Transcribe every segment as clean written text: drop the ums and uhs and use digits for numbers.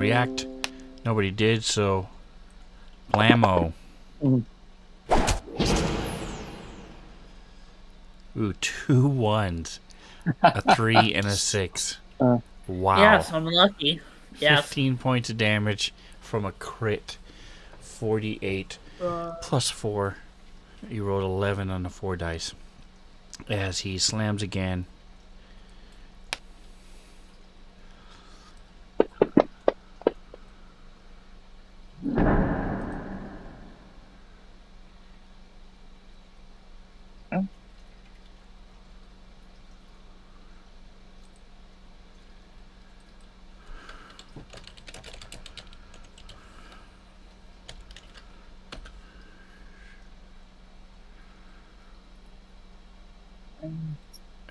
react. Nobody did, so blammo. Ooh, 2 ones. A 3 and a 6. Wow. Yes, I'm lucky. Yes. 15 points of damage from a crit. 48 plus 4. You rolled 11 on the 4 dice. As he slams again.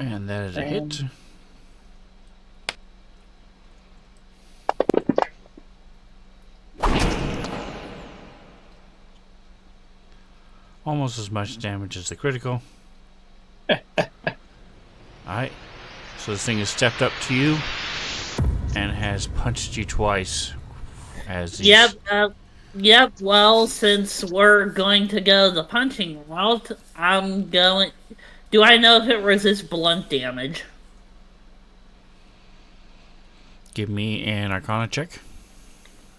And that is a hit. Almost as much damage as the critical. Alright. So this thing has stepped up to you and has punched you twice. As these... Yep, well, since we're going to go the punching route, I'm going... Do I know if it resists blunt damage? Give me an Arcana check.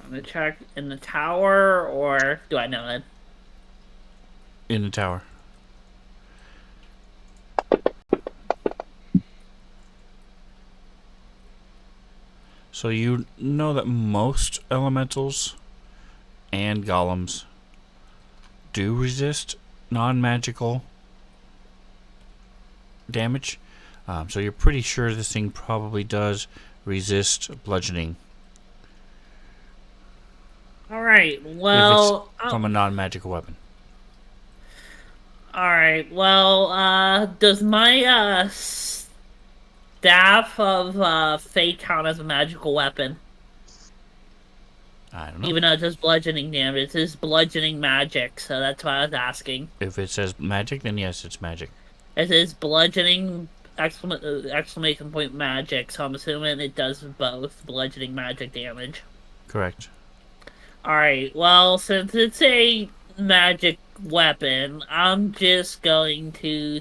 I'm going to check in the tower, or do I know it? In the tower. So you know that most elementals and golems do resist non-magical damage. So you're pretty sure this thing probably does resist bludgeoning. Alright, well... If it's from a non-magical weapon. Alright, well, does my, Staff of Fate count as a magical weapon? I don't know. Even though it says bludgeoning damage, it says bludgeoning magic, so that's why I was asking. If it says magic, then yes, it's magic. It says bludgeoning exclamation point magic, so I'm assuming it does both bludgeoning magic damage. Correct. Alright, well, since it's a magic weapon, I'm just going to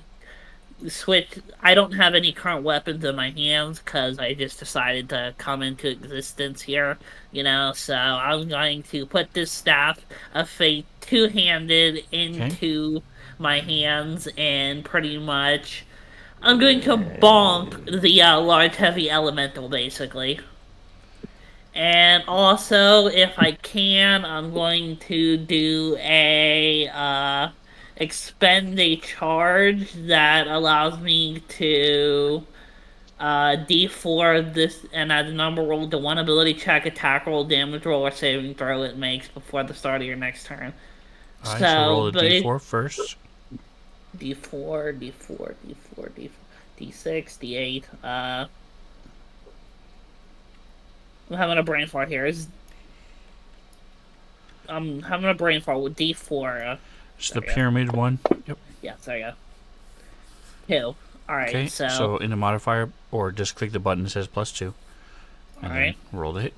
switch. I don't have any current weapons in my hands because I just decided to come into existence here, so I'm going to put this Staff of Fate two-handed into my hands, and pretty much I'm going to bonk the large heavy elemental, basically. And also, if I can, I'm going to do a expend a charge that allows me to D4 this, and add a number rolled to one ability check, attack roll, damage roll, or saving throw it makes before the start of your next turn. Alright, so roll a D4 first. D4, D6, D8. I'm having a brain fart here. I'm having a brain fart with D4. It's the pyramid one. Yep. Yeah, there you go. 2. Alright, okay, so in the modifier, or just click the button that says +2. And then roll the hit.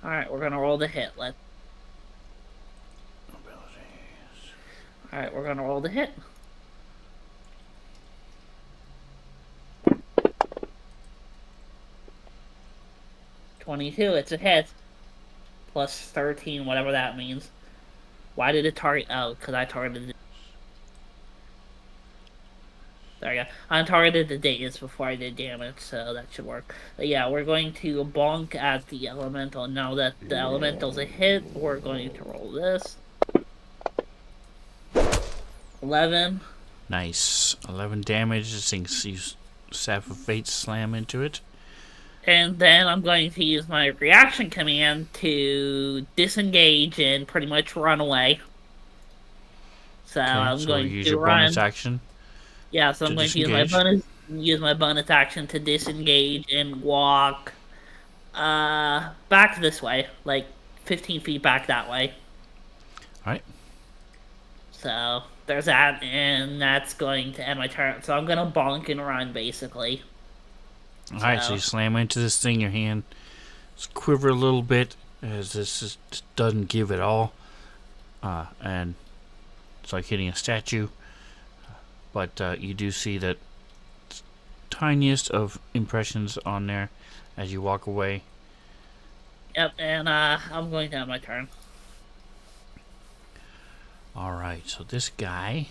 Alright, we're gonna roll the hit. Alright, we're gonna roll the hit. $22, it's a hit. Plus 13, whatever that means. Why did it target? Oh, because I targeted it. There you go. I targeted the days before I did damage, so that should work. But yeah, we're going to bonk at the elemental. Now that the elemental's a hit, we're going to roll this. 11. Nice. 11 damage. This thing sees Staff of Fate slam into it. And then I'm going to use my reaction command to disengage and pretty much run away. So I'm going to use your bonus action. Yeah, so I'm going to use my bonus action to disengage and walk back this way, like 15 feet back that way. Alright. So there's that, and that's going to end my turn. So I'm going to bonk and run, basically. Alright, so you slam into this thing, your hand quiver a little bit as doesn't give it all, and it's like hitting a statue. But you do see that tiniest of impressions on there as you walk away. Yep, and I'm going to have my turn. All right, so this guy.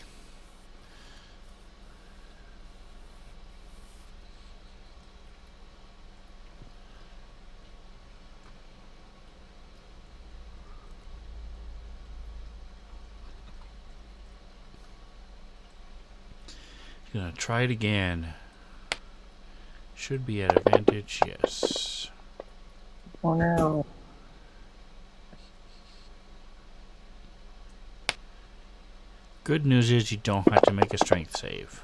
He's gonna try it again. Should be at advantage, yes. Oh no. Good news is you don't have to make a strength save.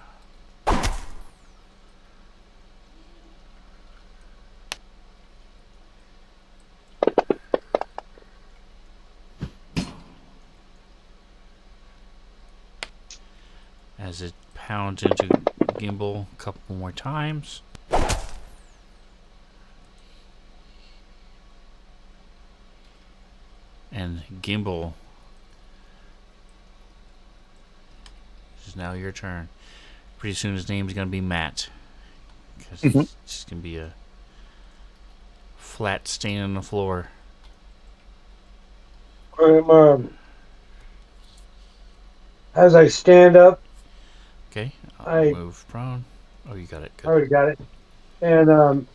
As it pounds into Gimbal a couple more times. And Gimbal, this is now your turn. Pretty soon his name's going to be Matt. Because it's just going to be a flat stain on the floor. As I stand up, Okay, I'll move prone. Oh, you got it. Good. I already got it. And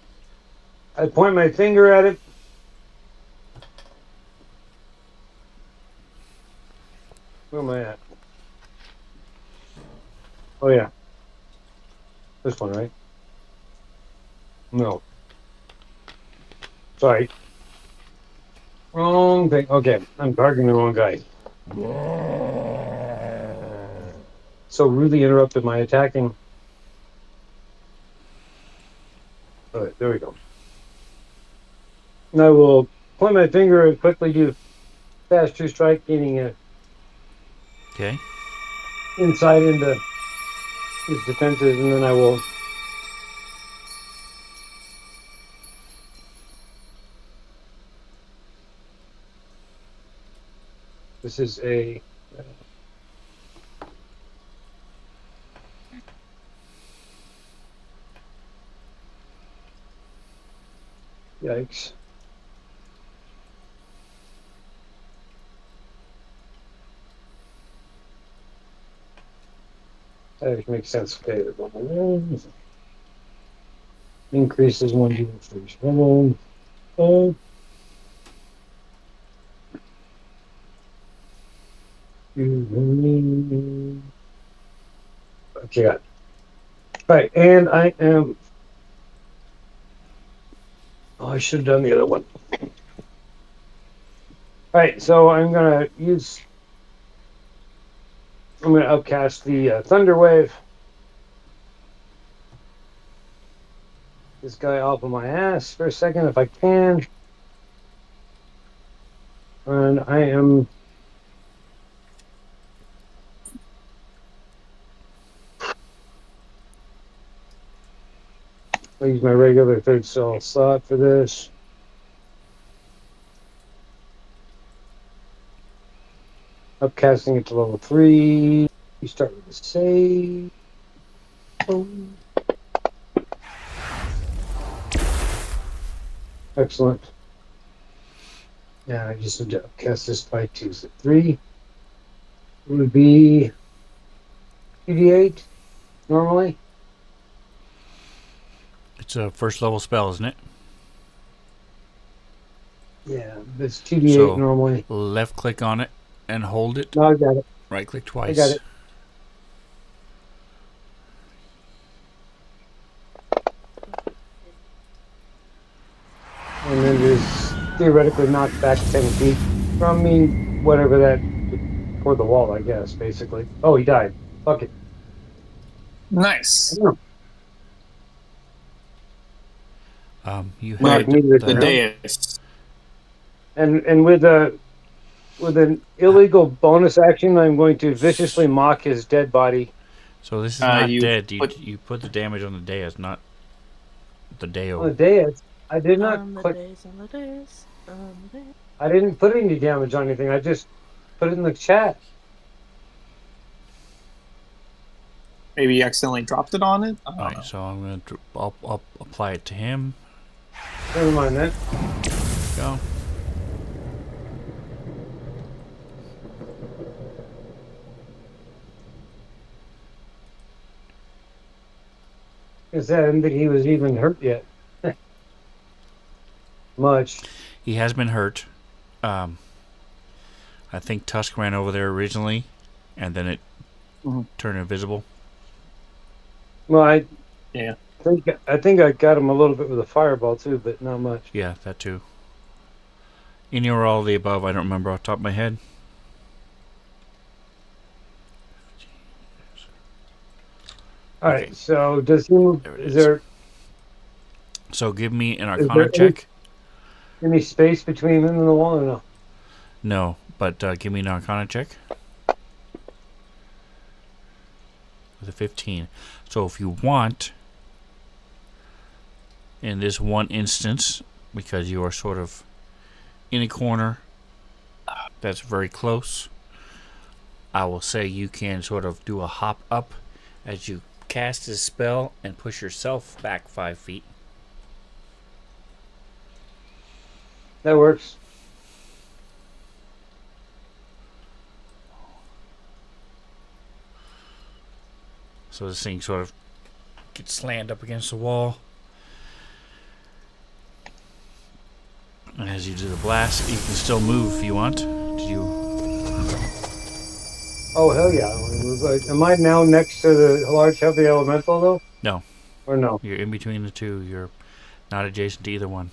I point my finger at it. Where am I at? Oh, yeah. This one, right? No. Sorry. Wrong thing. Okay, I'm targeting the wrong guy. So rudely interrupted my attacking. All right, there we go. And I will point my finger and quickly do fast two strike, gaining a Okay. insight into his defenses, and then I will this is a yikes. That makes sense. Okay, increases 1d for each level. Oh. Okay, got it. Right, and I am. Oh, I should have done the other one. All right, so I'm gonna upcast the Thunder Wave. This guy off of my ass for a second if I can. And I am I'll use my regular third cell slot for this. Upcasting it to level 3. You start with a save. Oh. Excellent. Yeah, I just need to upcast this by 2. So 3 would be 2d8 normally. It's a first level spell, isn't it? Yeah, it's 2d8 So, normally. left click on it and hold it. No, I got it. Right click twice. I got it. And then just theoretically knocked back 10 feet from me, whatever that, toward the wall, I guess, basically. Oh, he died. Fuck it. Nice. You Knock had me to the The ground. dais. And with an illegal bonus action, I'm going to viciously mock his dead body. So this is not you dead. put- You put the damage on the dais, not the On the deo. dais, I did not On the click. days, on the days, on the days. I didn't put any damage on anything. I just put it in the chat. Maybe you accidentally dropped it on it. I All don't right, know. so I'm gonna I'll apply it to him. Never mind then. Go. Because I didn't think he was even hurt yet. Much. He has been hurt. I think Tusk ran over there originally, and then it turned invisible. Well, I Yeah. think I got him a little bit with a fireball too, but not much. Yeah, that too. Any or all of the above, I don't remember off the top of my head. All Okay. right. So does he move? There it Is is. there So give me an Is Arcana there check. any space between him and the wall or no? No, but give me an Arcana check. With a 15. So if you want, in this one instance, because you are sort of in a corner that's very close, I will say you can sort of do a hop up as you cast this spell and push yourself back 5 feet. That works. So this thing sort of gets slammed up against the wall. And as you do the blast, you can still move if you want. Did you? Oh hell yeah! I want to move. Am I now next to the large heavy elemental though? No. Or no? You're in between the two. You're not adjacent to either one.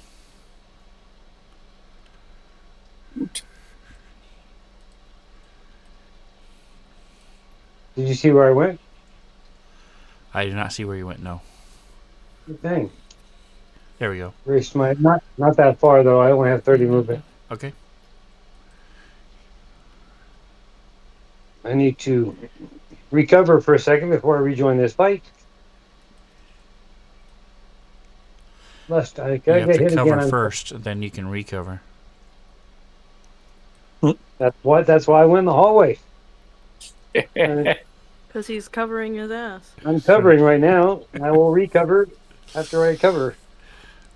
Did you see where I went? I do not see where you went. No. Good thing. There we go. Raced my not that far though. I only have 30 movement. Okay. I need to recover for a second before I rejoin this fight. Lest I You gotta have get to hit cover again. first, then you can recover. That's why I went in the hallway. Because he's covering his ass. I'm covering right now. I will recover after I cover.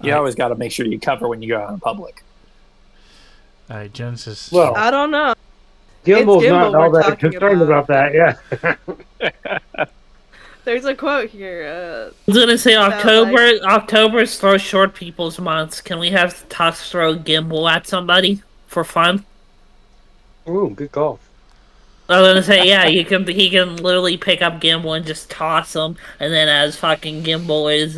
You always got to make sure you cover when you go out in public. Genesis. Well, I don't know. Gimble's not Gimbal all we're that talking concerned about that. Yeah. There's a quote here. I was gonna say About, October's throw short people's months. Can we have Tusk throw Gimbal at somebody for fun? Ooh, good call. I was gonna say, yeah, he can literally pick up Gimbal and just toss him, and then as fucking Gimbal is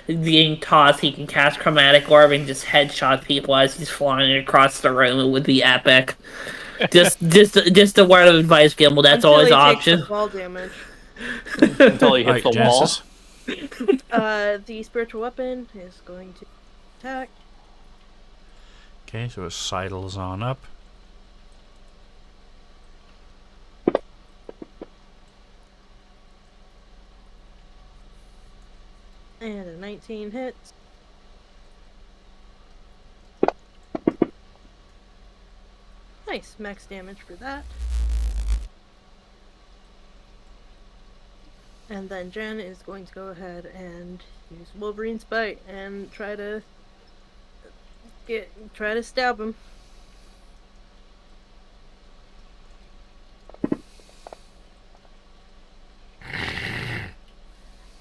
being tossed, he can cast Chromatic Orb and just headshot people as he's flying across the room. It would be epic. Just a word of advice, Gimbal. That's until always he an takes option. the fall damage. Until he hits Alright, the wall. Genesis. The spiritual weapon is going to attack. Okay, so it sidles on up. And a 19 hits. Nice, max damage for that. And then Jen is going to go ahead and use Wolverine's Bite and try to stab him.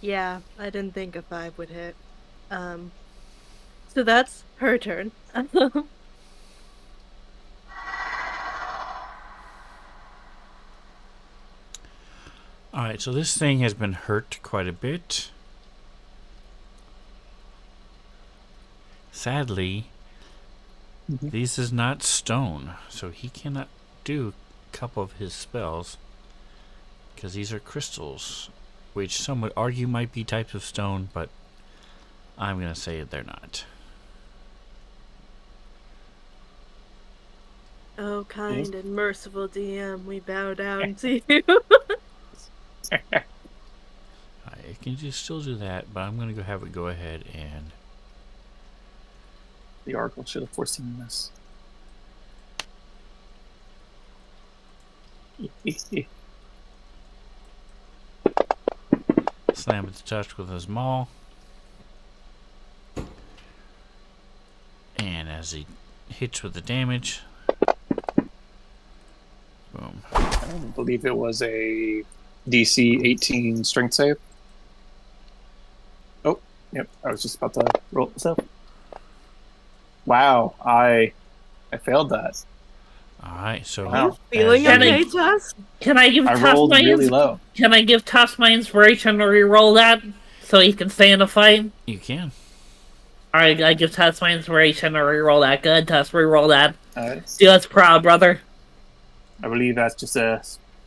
Yeah, I didn't think a 5 would hit. So that's her turn. Alright, so this thing has been hurt quite a bit. Sadly, this is not stone, so he cannot do a couple of his spells. Because these are crystals, which some would argue might be types of stone, but I'm going to say they're not. Oh, kind and merciful DM, we bow down to you. I can still do that, but I'm going to have it go ahead and The Oracle should have foreseen this. Slam at the touch with his maul. And as he hits with the damage. Boom. I believe it was a DC 18 strength save. Oh, yep. I was just about to roll this up. Wow, I failed that. Alright, so Wow. Feeling as okay, you- Tusk? Can I give I Tusk rolled my really low. Can I give Tusk my inspiration to reroll that so he can stay in the fight? You can. Alright, I give Tusk my inspiration to reroll that. Good, Tusk, reroll that. Do us proud, brother. I believe that's just a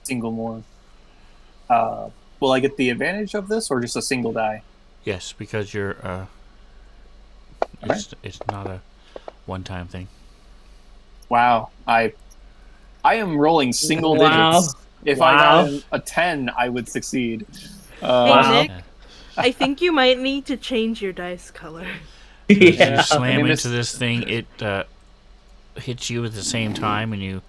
single more. Will I get the advantage of this, or just a single die? Yes, because you're it's not a one-time thing. Wow, I am rolling single Wow. digits. If Wow. I got a 10, I would succeed. Wow. Nick, I think you might need to change your dice color. As you Yeah. slam I mean, into this thing, it hits you at the same time, and you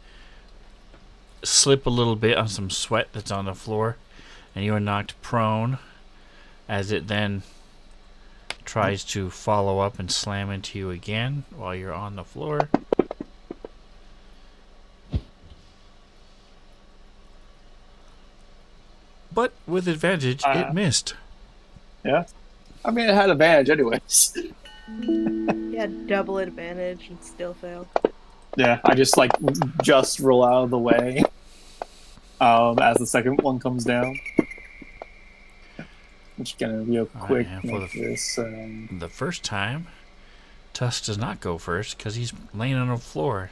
slip a little bit on some sweat that's on the floor, and you are knocked prone as it then tries to follow up and slam into you again while you're on the floor. But with advantage, it missed. Yeah. I mean, it had advantage anyways. You had double advantage and still failed. Yeah, I just roll out of the way as the second one comes down. I'm just gonna real quick and for make this. The first time, Tusk does not go first because he's laying on the floor.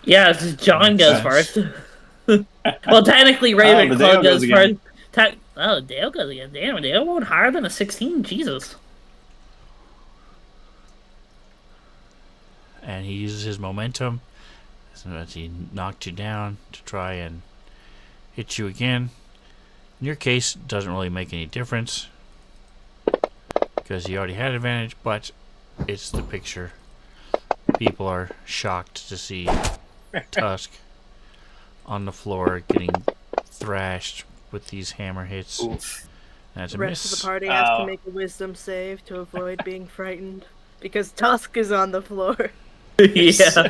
Yeah, it's just John goes Makes first. Well, technically, the Ravenclaw Dale goes goes again. first. Dale goes again. Damn, Dale rolled higher than a 16. Jesus. And he uses his momentum as he knocked you down to try and hit you again. In your case, it doesn't really make any difference because you already had advantage, but it's the picture. People are shocked to see Tusk on the floor getting thrashed with these hammer hits. Oof. That's The a rest of miss. the party has Oh. to make a wisdom save to avoid being frightened. Because Tusk is on the floor. Yeah.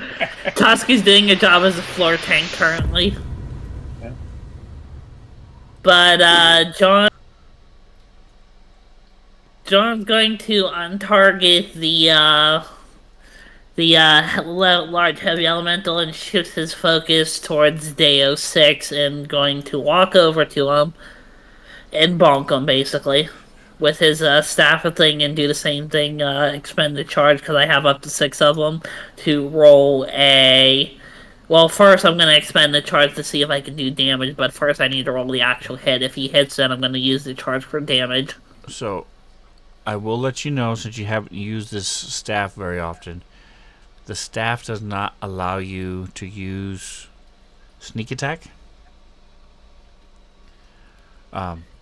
Tusk is doing a job as a floor tank currently. Yeah. But, John's going to untarget the large heavy elemental and shift his focus towards Deo 6 and going to walk over to him and bonk him, basically, with his staff thing and do the same thing, expend the charge, because I have up to 6 of them, to roll a... Well, first I'm going to expend the charge to see if I can do damage, but first I need to roll the actual hit. If he hits, then I'm going to use the charge for damage. So, I will let you know, since you haven't used this staff very often, the staff does not allow you to use sneak attack.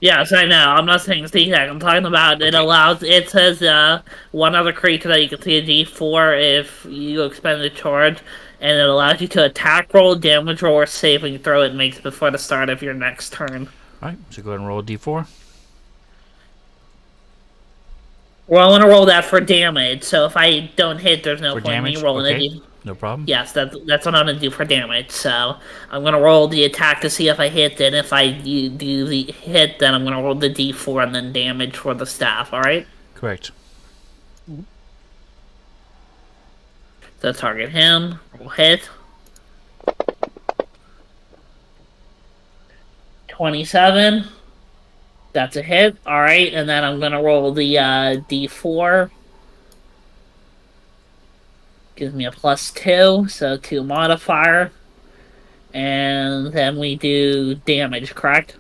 Yes, I know. I'm not saying sneak attack. I'm talking about it allows. It says one other creature that you can see a D4 if you expend a charge, and it allows you to attack roll, damage roll, or saving throw it makes before the start of your next turn. Alright, so go ahead and roll a d4. Well, I want to roll that for damage. So if I don't hit, there's no For point in damage? me rolling Okay. a D. No problem. Yes, that's what I'm gonna do for damage. So I'm gonna roll the attack to see if I hit. And if I do the hit, then I'm gonna roll the D4 and then damage for the staff. All right. Correct. So target him. Roll hit. 27. That's a hit. All right, and then I'm gonna roll the D4. Gives me a +2, so 2 modifier. And then we do damage, correct?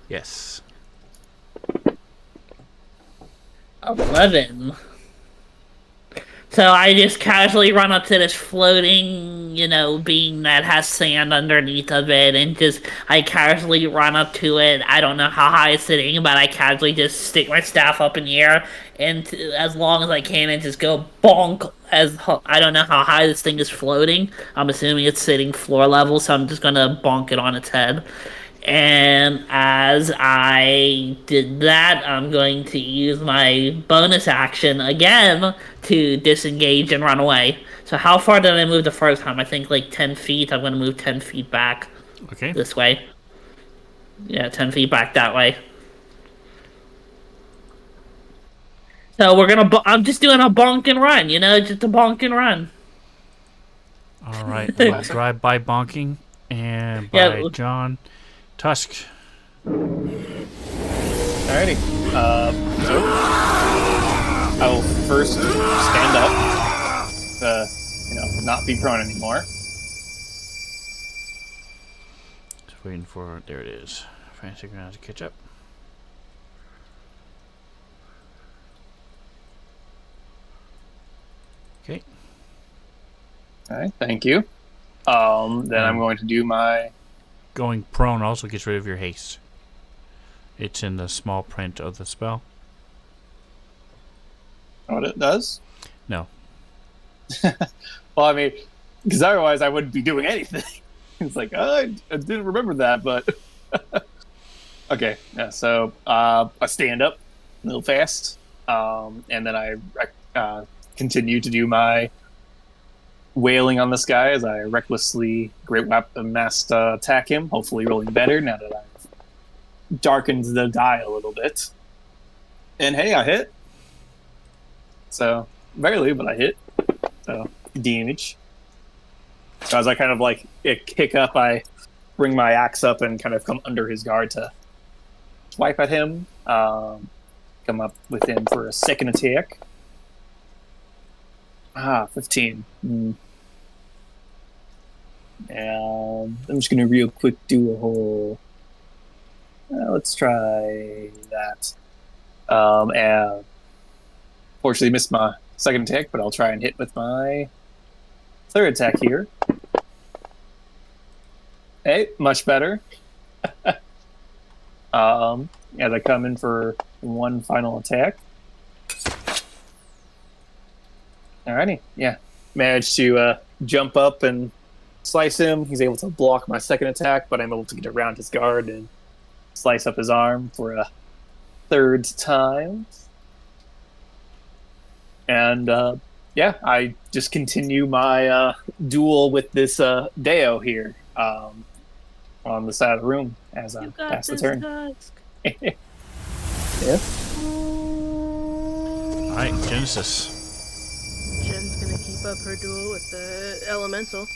Yes. 11. So I just casually run up to this floating, being that has sand underneath of it, and I casually run up to it. I don't know how high it's sitting, but I casually just stick my staff up in the air, and as long as I can, and just go bonk I don't know how high this thing is floating. I'm assuming it's sitting floor level, so I'm just gonna bonk it on its head. And as I did that, I'm going to use my bonus action again to disengage and run away. So how far did I move the first time? I think like 10 feet. I'm going to move 10 feet back Okay. this way. Yeah, 10 feet back that way. So I'm just doing a bonk and run, just a bonk and run. All right. We'll drive by bonking and by Yeah, John Tusk. Alrighty. So I will first stand up to, not be prone anymore. Just waiting for. There it is. Fancy ground to catch up. Okay. All right. Thank you. Then I'm going to do my. Going prone also gets rid of your haste. It's in the small print of the spell. What it does? No. Well, I mean, because otherwise I wouldn't be doing anything. It's like, I didn't remember that, but okay. Yeah. So I stand up a little fast, and then I continue to do my wailing on this guy as I recklessly great weapon mass attack him. Hopefully, rolling better now that I've darkened the die a little bit. And hey, I hit. So barely, but I hit. So damage. So as I kind of like kick up, I bring my axe up and kind of come under his guard to swipe at him. Come up with him for a second attack. 15. And I'm just gonna real quick do a whole. Let's try that. And fortunately missed my second attack, but I'll try and hit with my third attack here. Hey, much better. As I come in for one final attack. Alrighty, yeah. Managed to jump up and slice him. He's able to block my second attack, but I'm able to get around his guard and slice up his arm for a third time. And yeah, I just continue my duel with this Deo here on the side of the room as I pass the turn. Yeah. All right, Genesis. Jen's gonna keep up her duel with the elemental.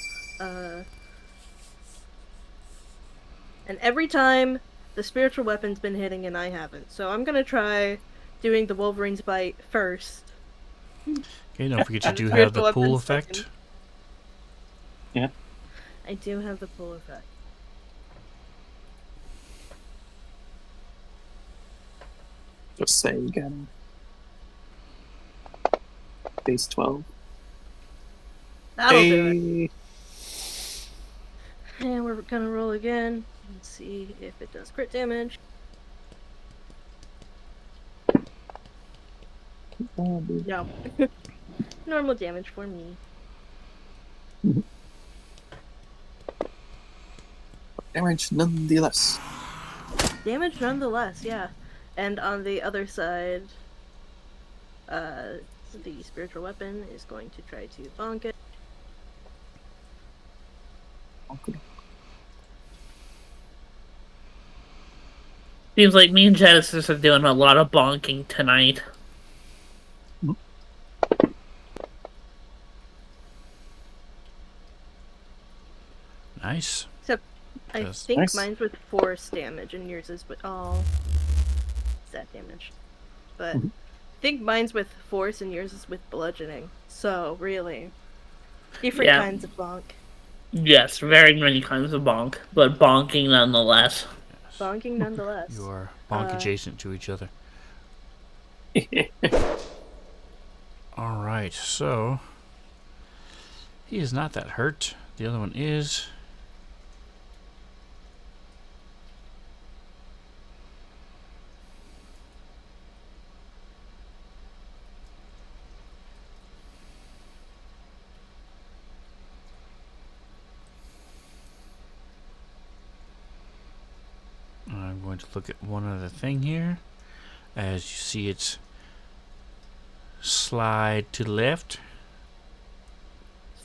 And every time the spiritual weapon's been hitting and I haven't. So I'm gonna try doing the Wolverine's Bite first. Okay, don't forget you do have the pool Spiritual effect. second. Yeah. I do have the pool effect. Just say again. Base 12. That'll do it. And we're gonna roll again and see if it does crit damage. No. Normal damage for me. Damage nonetheless. Damage nonetheless, yeah. And on the other side, the spiritual weapon is going to try to bonk it. Okay. Seems like me and Genesis are doing a lot of bonking tonight. Nice. Except, I Yes. think Nice. mine's with force damage and yours is with stat damage. But I think mine's with force and yours is with bludgeoning. So really, different Yeah. kinds of bonk. Yes, very many kinds of bonk, but bonking nonetheless. Bonking nonetheless. You are bonk adjacent to each other. All right, so he is not that hurt. The other one is. I'm going to look at one other thing here. As you see, it's slide to the left.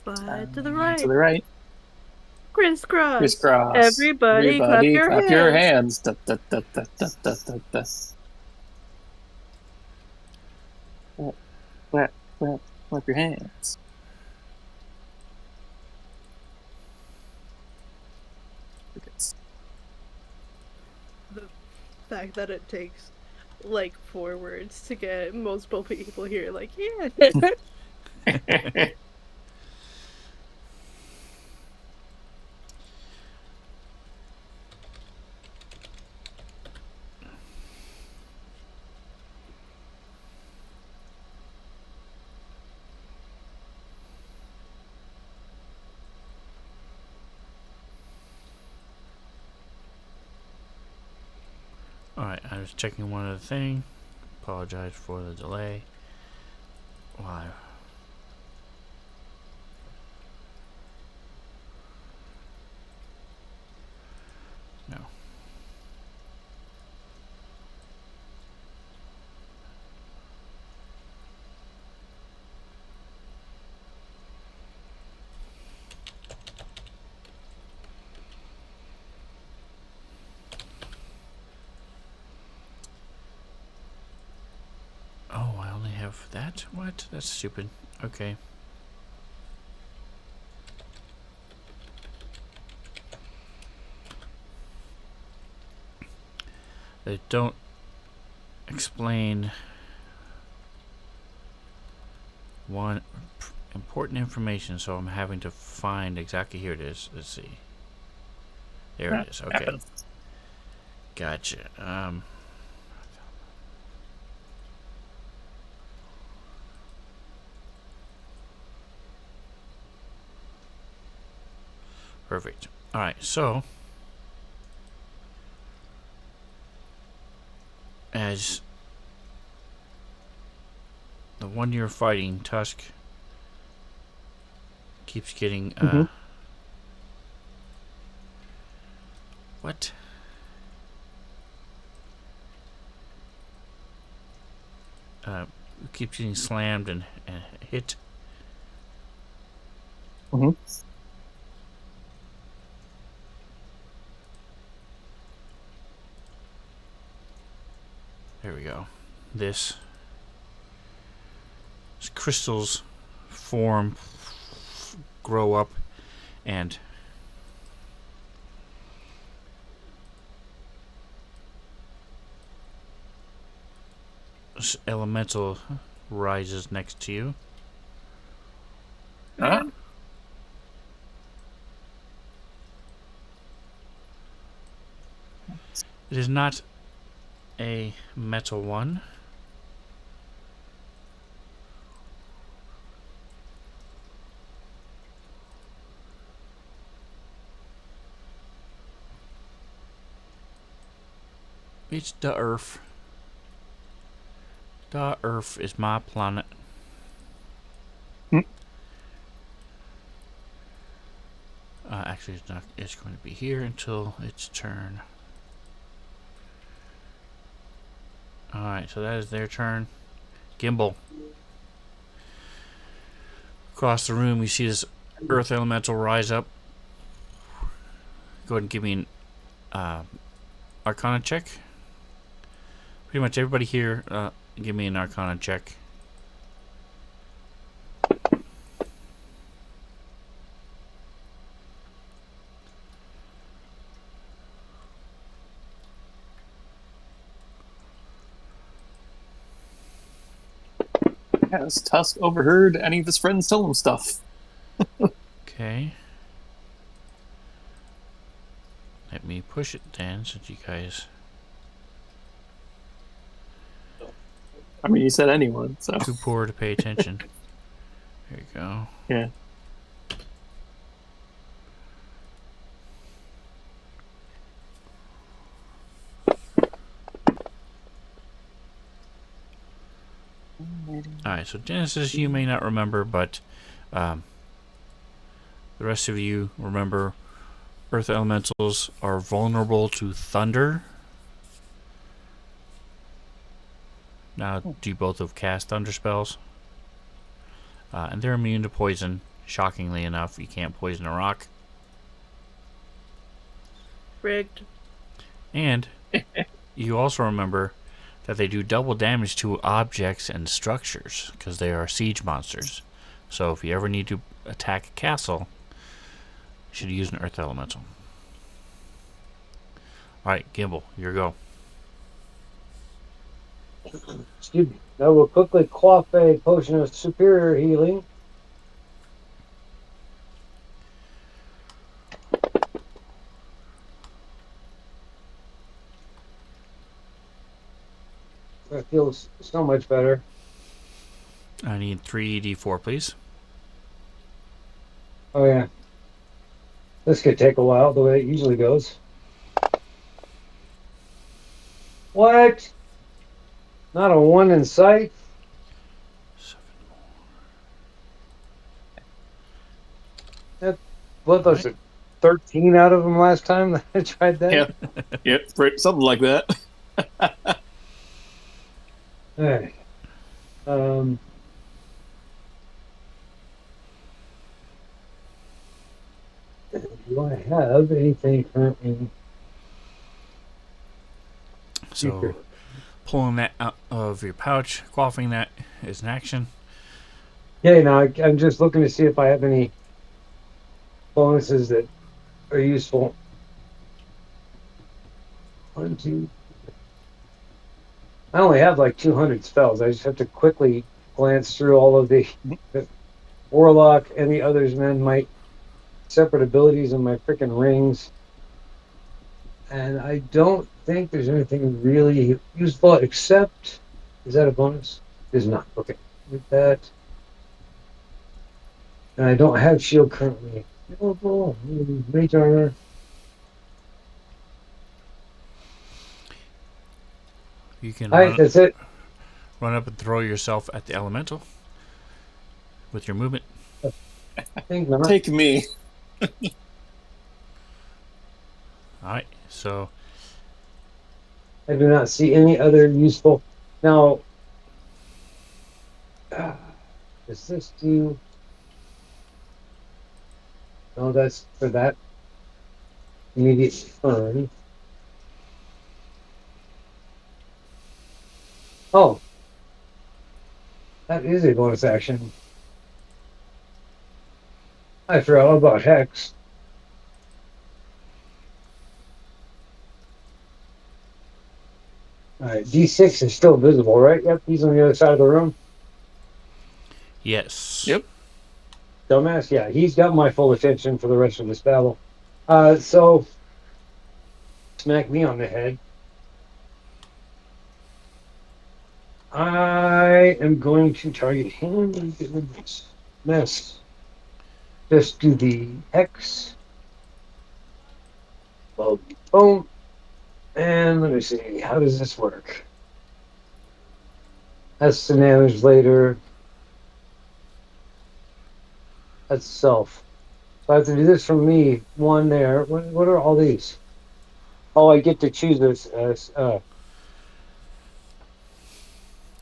Slide to the right. To the right. Crisscross. Crisscross. Everybody clap your hands. Da, da, da, da, da, da, da, da. Clap your hands. The fact that it takes like 4 words to get multiple people here, like, yeah. Alright, I was checking one other thing. Apologize for the delay. Why? No. Oh, I only have that? What? That's stupid. Okay. They don't explain one important information, so I'm having to find exactly. Here it is. Let's see. There it is. Okay. Gotcha. Perfect. Alright, so as the one you're fighting, Tusk, keeps getting what? Keeps getting slammed and hit. Mm-hmm. There we go. This crystals form, grow up, and this elemental rises next to you. Huh? It is not a metal one. It's the Earth. The Earth is my planet. Actually, it's not. It's going to be here until its turn. Alright, so that is their turn. Gimbal. Across the room, you see this Earth Elemental rise up. Go ahead and give me an Arcana check. Pretty much everybody here, give me an Arcana check. Has Tusk overheard any of his friends tell him stuff? Okay. Let me push it then, since you guys... I mean, you said anyone, so... Too poor to pay attention. There you go. Yeah. Alright, so Genesis, you may not remember, but the rest of you remember Earth Elementals are vulnerable to thunder. Now, do you both have cast thunder spells? And they're immune to poison. Shockingly enough, you can't poison a rock. Rigged. And you also remember that they do double damage to objects and structures because they are siege monsters. So if you ever need to attack a castle, you should use an earth elemental. Alright, Gimbal, your go. Excuse me. I will quickly quaff a potion of superior healing. That feels so much better. I need 3d4, please. Oh yeah. This could take a while, the way it usually goes. What? Not a one in sight? What was it? 13 out of them last time that I tried that? Yep, something like that. Alright. Do I have anything currently? So, pulling that out of your pouch, quaffing that is an action. Yeah, no, I'm just looking to see if I have any bonuses that are useful. 1, 2. I only have like 200 spells. I just have to quickly glance through all of the warlock and the others, man. My separate abilities and my freaking rings. And I don't think there's anything really useful except. Is that a bonus? Is not. Okay. With that. And I don't have shield currently available. Mage armor. You can Alright, that's it. run up and throw yourself at the elemental with your movement. I think not. Take me. Alright, so I do not see any other useful. Now, does this do? No, that's for that immediate turn. Oh, that is a bonus action. I forgot all about Hex. Alright, D6 is still visible, right? Yep, he's on the other side of the room. yes. Yep. Dumbass, yeah, he's got my full attention for the rest of this battle. So, smack me on the head. I am going to target him and get rid of this mess. Just do the Hex. Boom, boom. And let me see, how does this work? That's the damage later. That's self. So I have to do this from me. One there. What are all these? Oh, I get to choose this as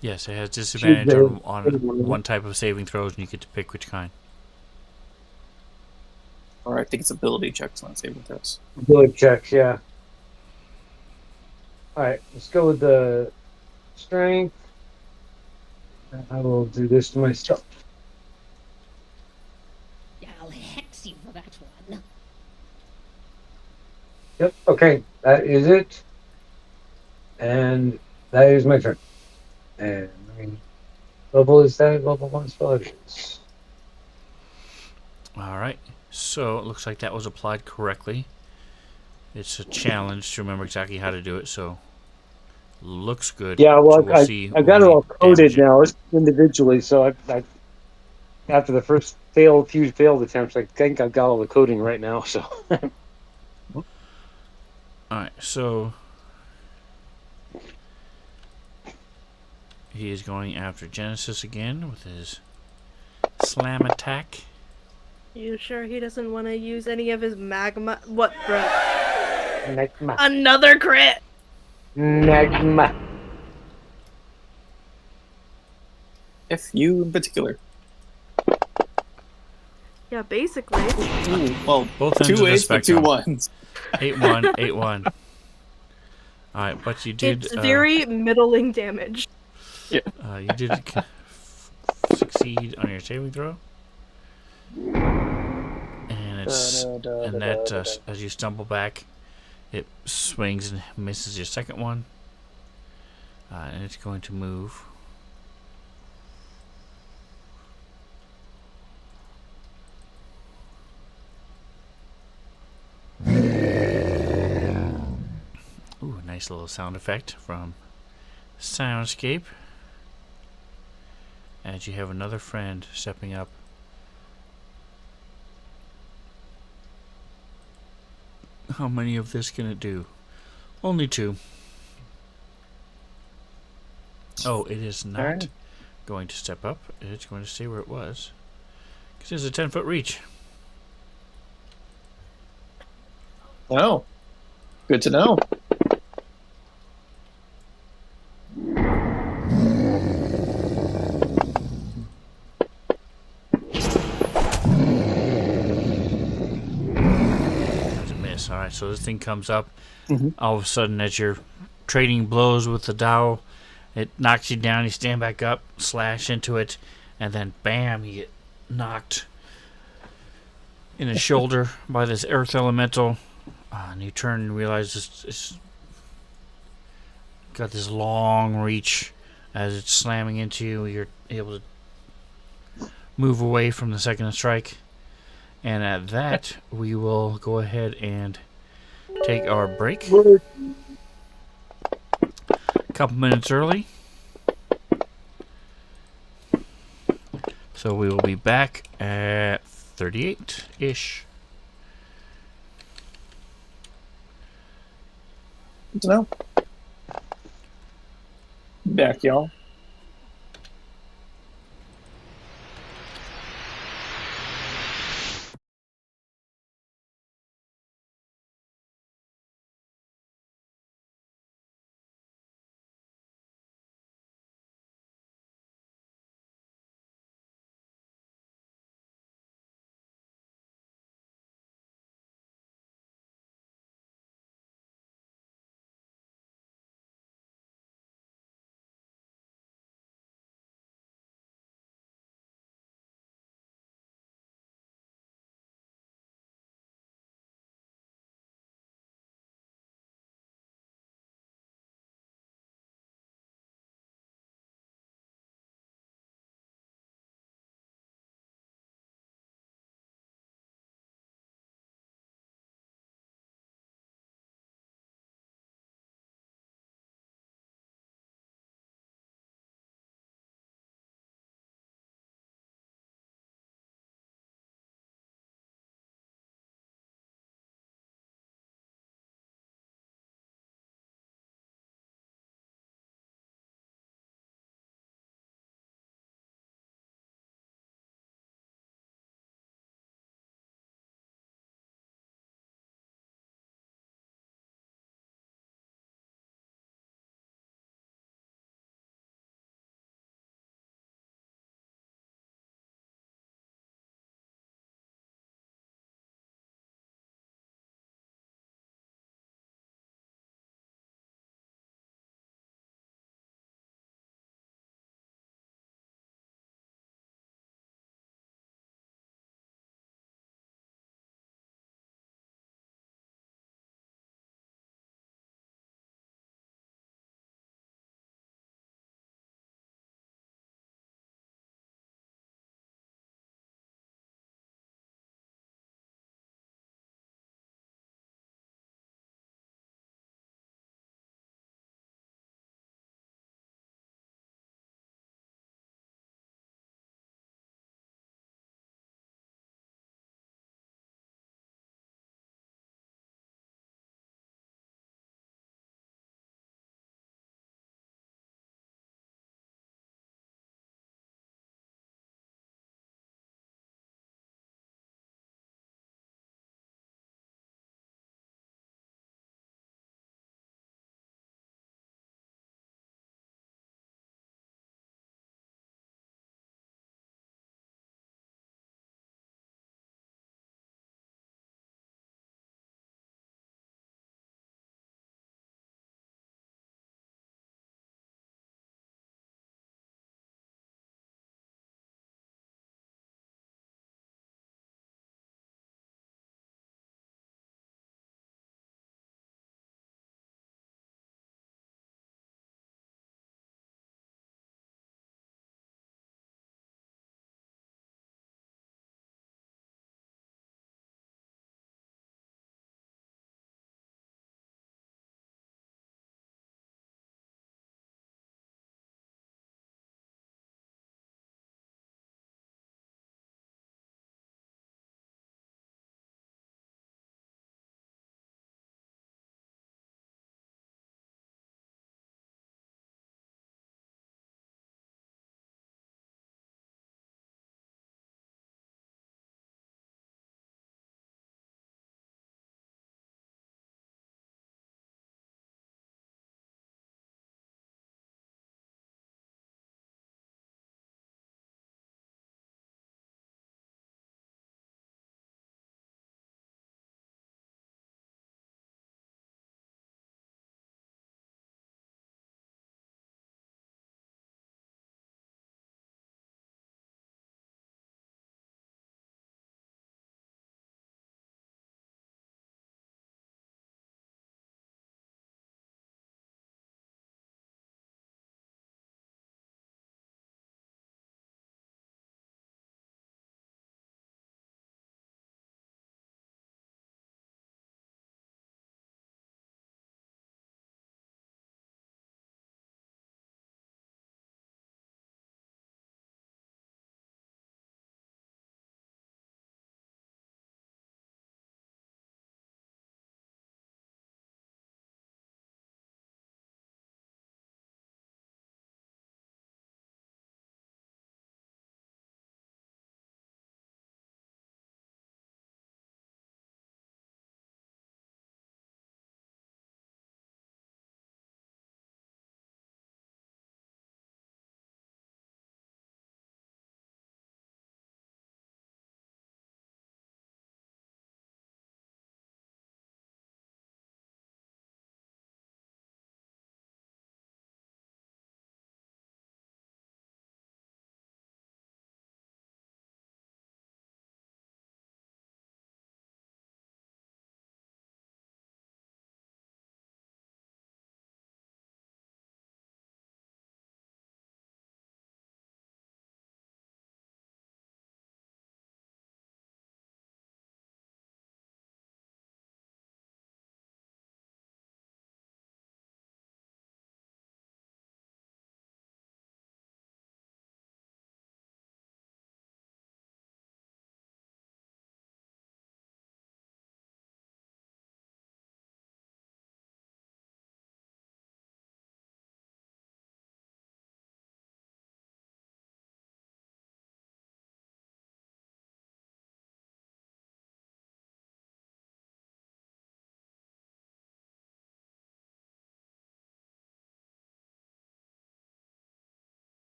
Yes, it has disadvantage the- on one type of saving throws, and you get to pick which kind. Or I think it's ability checks, not saving throws. ability checks, yeah. Alright, let's go with the strength. And I will do this to myself. Yeah, I'll hex you for that one. Yep, okay, that is it. And that is my turn. And I mean, level is that? Level 1 spell it is. Alright, so it looks like that was applied correctly. It's a challenge to remember exactly how to do it, so looks good. Yeah, well, So we'll see I got when it we all coded damage it. now individually, so I after the first few failed attempts, I think I've got all the coding right now. So Alright, so he is going after Genesis again with his slam attack. You sure he doesn't want to use any of his magma? What, bro? Negma, Another crit! Negma. If you in particular. Yeah, basically. Ooh, well, Both ends two of the eights, but two spectrum. ones. 8-1, 8-1. All right, but you did. It's very middling damage. Yeah. You did succeed on your saving throw, and as you stumble back, it swings and misses your second one, and it's going to move. Ooh, nice little sound effect from Soundscape. As you have another friend stepping up. How many of this can it do? Only 2. Oh, it is not Alright. going to step up. It's going to stay where it was. Because there's a 10-foot reach. Oh, good to know. That's a miss. Alright, so this thing comes up. All of a sudden, as you're trading blows with the dowel, it knocks you down. You stand back up, slash into it, and then bam, you get knocked in the shoulder by this earth elemental. And you turn and realize it's got this long reach. As it's slamming into you, you're able to move away from the second strike. And at that, we will go ahead and take our break. A couple minutes early. So we will be back at 38-ish. Good to know. Back, y'all.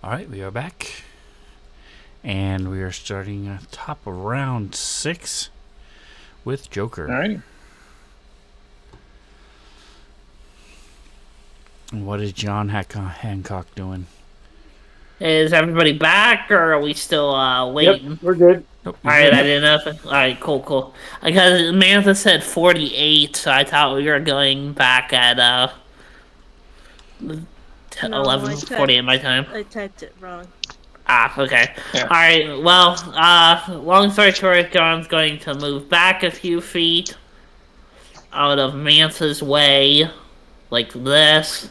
All right, we are back. And we are starting at top of round 6 with Joker. All right. And what is John Hancock doing? Is everybody back, or are we still waiting? Yep, we're good. Nope, All right, I didn't know. All right, cool. Because Mantha said 48, so I thought we were going back at No, I 11:48 my time. I typed it wrong. Okay. Yeah. All right. Well, long story short, John's going to move back a few feet out of Mantha's way, like this,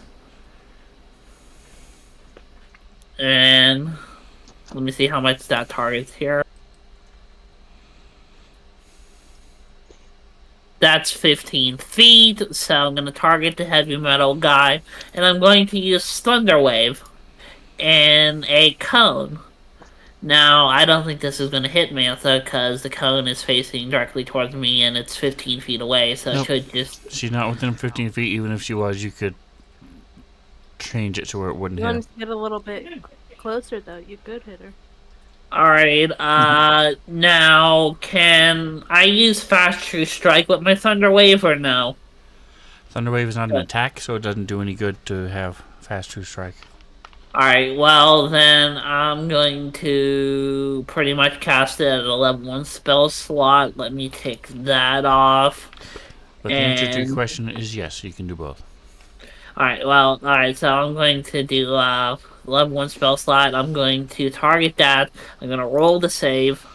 and let me see how much that targets here. That's 15 feet, so I'm going to target the heavy metal guy, and I'm going to use Thunder Wave and a cone. Now, I don't think this is going to hit Mantha, because the cone is facing directly towards me, and it's 15 feet away, so Nope. it should just... She's not within 15 feet. Even if she was, you could change it to where it wouldn't You hit want him. to get a little bit closer, though. You could hit her. Alright, now, can I use Fast True Strike with my Thunder Wave, or no? Thunderwave is not an attack, so it doesn't do any good to have Fast True Strike. Alright, well, then I'm going to pretty much cast it at a level 1 spell slot. Let me take that off. But the answer to your And- question is yes, you can do both. Alright, so I'm going to do level 1 spell slot. I'm going to target that. I'm going to roll the save.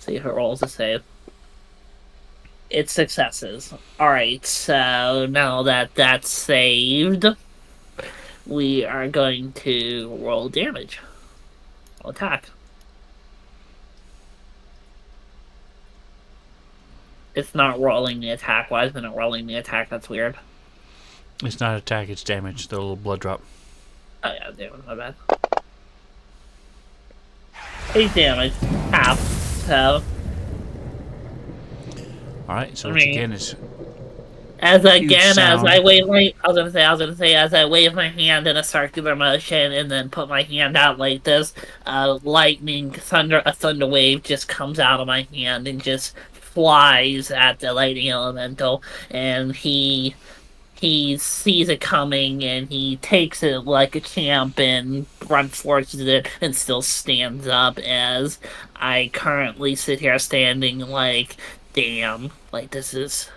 See if it rolls a save. It's successes. Alright, so now that that's saved, we are going to roll damage. Attack. It's not rolling the attack. Why isn't it rolling the attack? That's weird. It's not attack, it's damage. The little blood drop. Oh yeah, damn it, my bad. 8 damage. Half. So, Alright, so I once mean- again, it's as I sound. wave my, I was gonna say, as I wave my hand in a circular motion and then put my hand out like this, a thunder wave just comes out of my hand and just flies at the lightning elemental, and he sees it coming and he takes it like a champ and runs towards it and still stands up as I currently sit here standing like, damn, like this is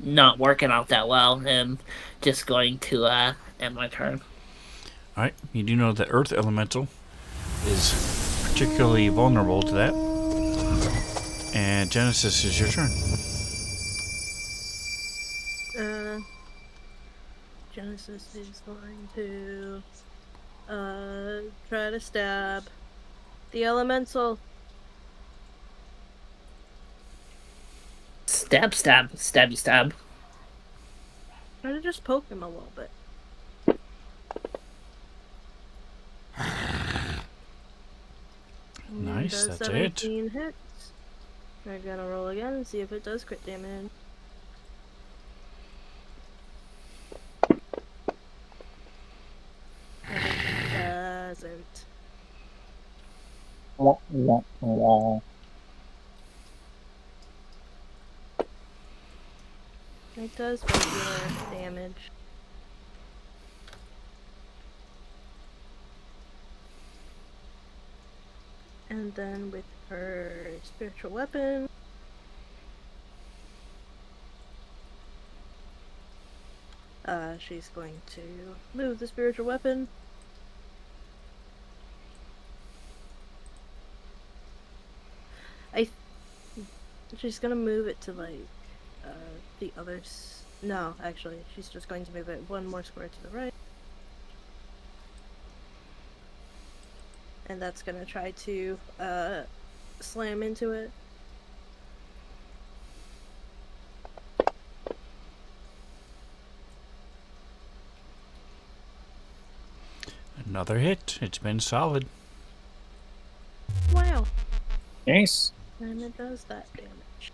not working out that well, and just going to end my turn. alright. You do know that Earth Elemental is particularly vulnerable to that. And Genesis is your turn. Genesis is going to try to stab the elemental. Stab. Try to just poke him a little bit. Nice, Does that's it. 17 hits. We're gonna roll again and see if it does crit damage. It doesn't. It does regular damage. And then with her spiritual weapon, she's going to move the spiritual weapon. She's gonna move it to like the others. No, actually, she's just going to move it one more square to the right. And that's gonna try to slam into it. Another hit. It's been solid. Wow. Nice. And it does that damage.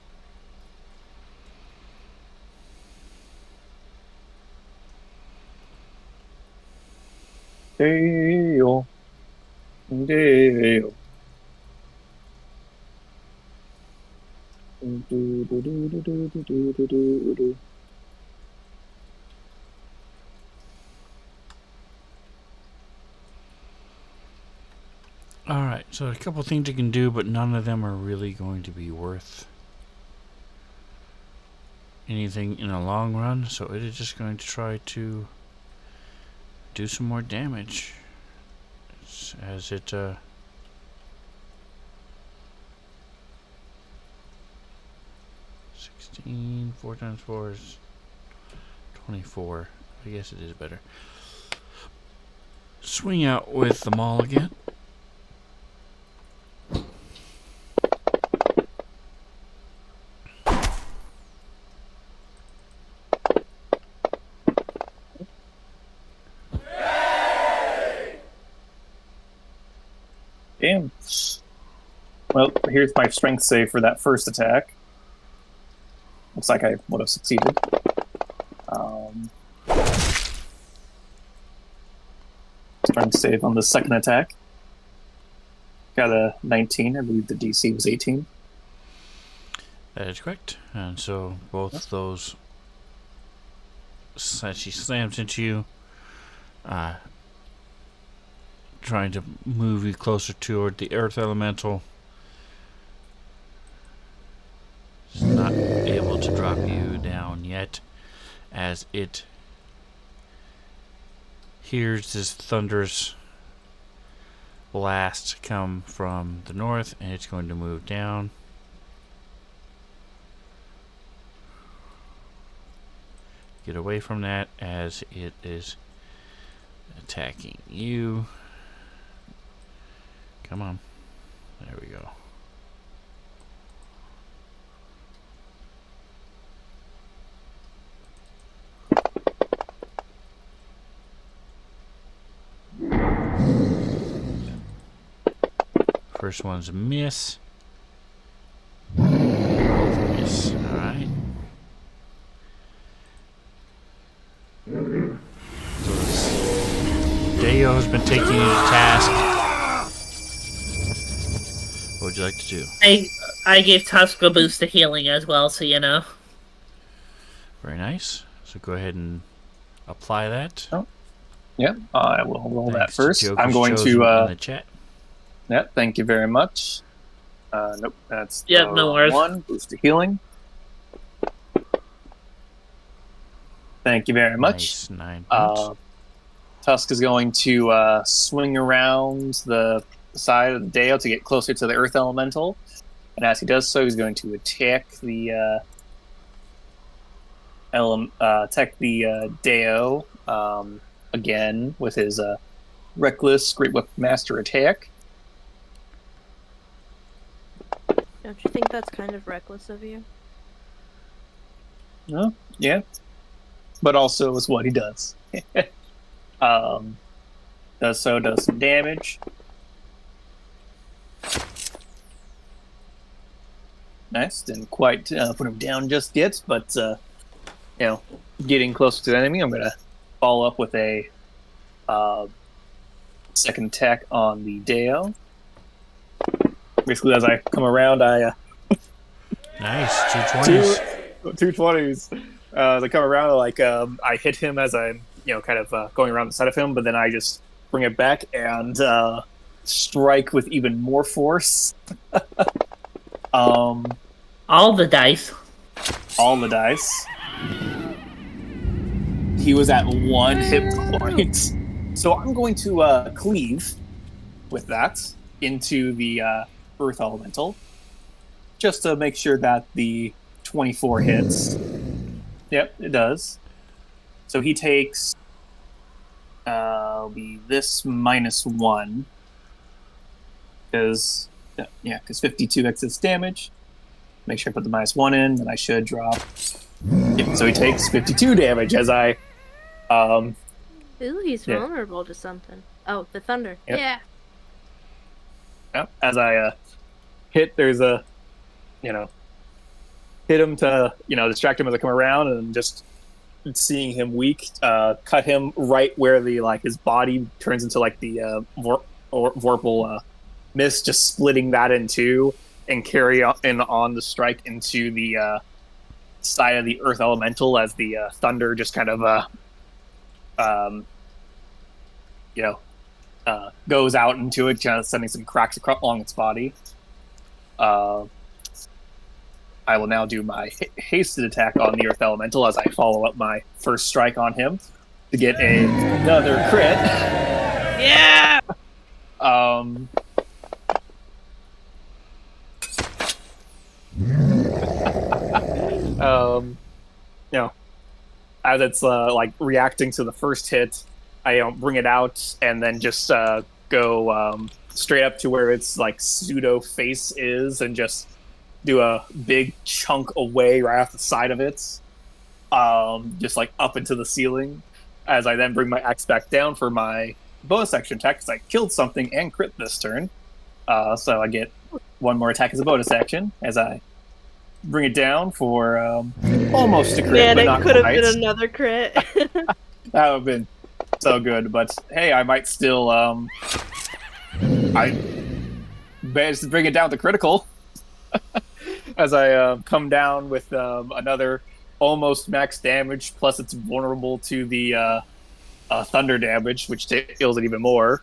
Dale. Dale. Alright, so a couple things you can do, but none of them are really going to be worth anything in the long run, so it is just going to try to do some more damage as it 16, 4 times 4 is 24. I guess it is better. Swing out with the maul again. Damn. Well, here's my strength save for that first attack. Looks like I would have succeeded. Strength save on the second attack. Got a 19. I believe the DC was 18. That is correct. And so both those, as she slams into you, trying to move you closer toward the earth elemental. It's not able to drop you down yet, as it hears this thunderous blast come from the north, and it's going to move down. Get away from that as it is attacking you. Come on. There we go. First one's a miss. Both miss. Alright. So Deo has been taking you to task. What would you like to do? I gave Tusk a boost to healing as well, so you know. Very nice. So go ahead and apply that. Oh. Yep, I will roll that Thanks to first. Joker's I'm going Chosen to. in the chat. Yep, thank you very much. Nope, that's Yep, the no wrong worries. one. Boost to healing. Thank you very much. Nice, 9 points. Tusk is going to swing around the side of the Deo to get closer to the Earth Elemental, and as he does so, he's going to attack the Deo again with his Reckless Great Weapon Master attack. Don't you think that's kind of reckless of you? No, yeah, but also is what he does. Does some damage. Nice. Didn't quite put him down just yet, but getting closer to the enemy. I'm gonna follow up with a second attack on the Deo. Basically, as I come around, I Nice, 220s. two 20s. As I come around, I hit him as I'm kind of going around the side of him, but then I just bring it back and strike with even more force. All the dice. All the dice. He was at 1 hit point, so I'm going to cleave with that into the Earth Elemental, just to make sure that the 24 hits. Yep, it does. So he takes this -1 because 52 excess damage. Make sure I put the -1 in, and I should drop. Yep, so he takes 52 damage as I. Ooh, he's Yeah. vulnerable to something. Oh, the thunder. Yep. Yeah. As I hit, there's a, hit him to, distract him as I come around, and just, seeing him weak, cut him right where the his body turns into the vorpal mist, just splitting that in two, and carry on the strike into the side of the earth elemental as the thunder just kind of um, goes out into it, kind of sending some cracks along its body. I will now do my hasted attack on the earth elemental as I follow up my first strike on him to get another crit. Yeah! As it's reacting to the first hit, I bring it out and then just go straight up to where its pseudo face is and just do a big chunk away right off the side of it, just up into the ceiling. As I then bring my axe back down for my bonus action attack, because I killed something and crit this turn. So I get one more attack as a bonus action as I bring it down for almost a crit, Man, but it not could have quite. been another crit. That would have been so good, but hey, I might still I managed to bring it down to critical as I come down with another almost max damage, plus it's vulnerable to the thunder damage, which heals it even more.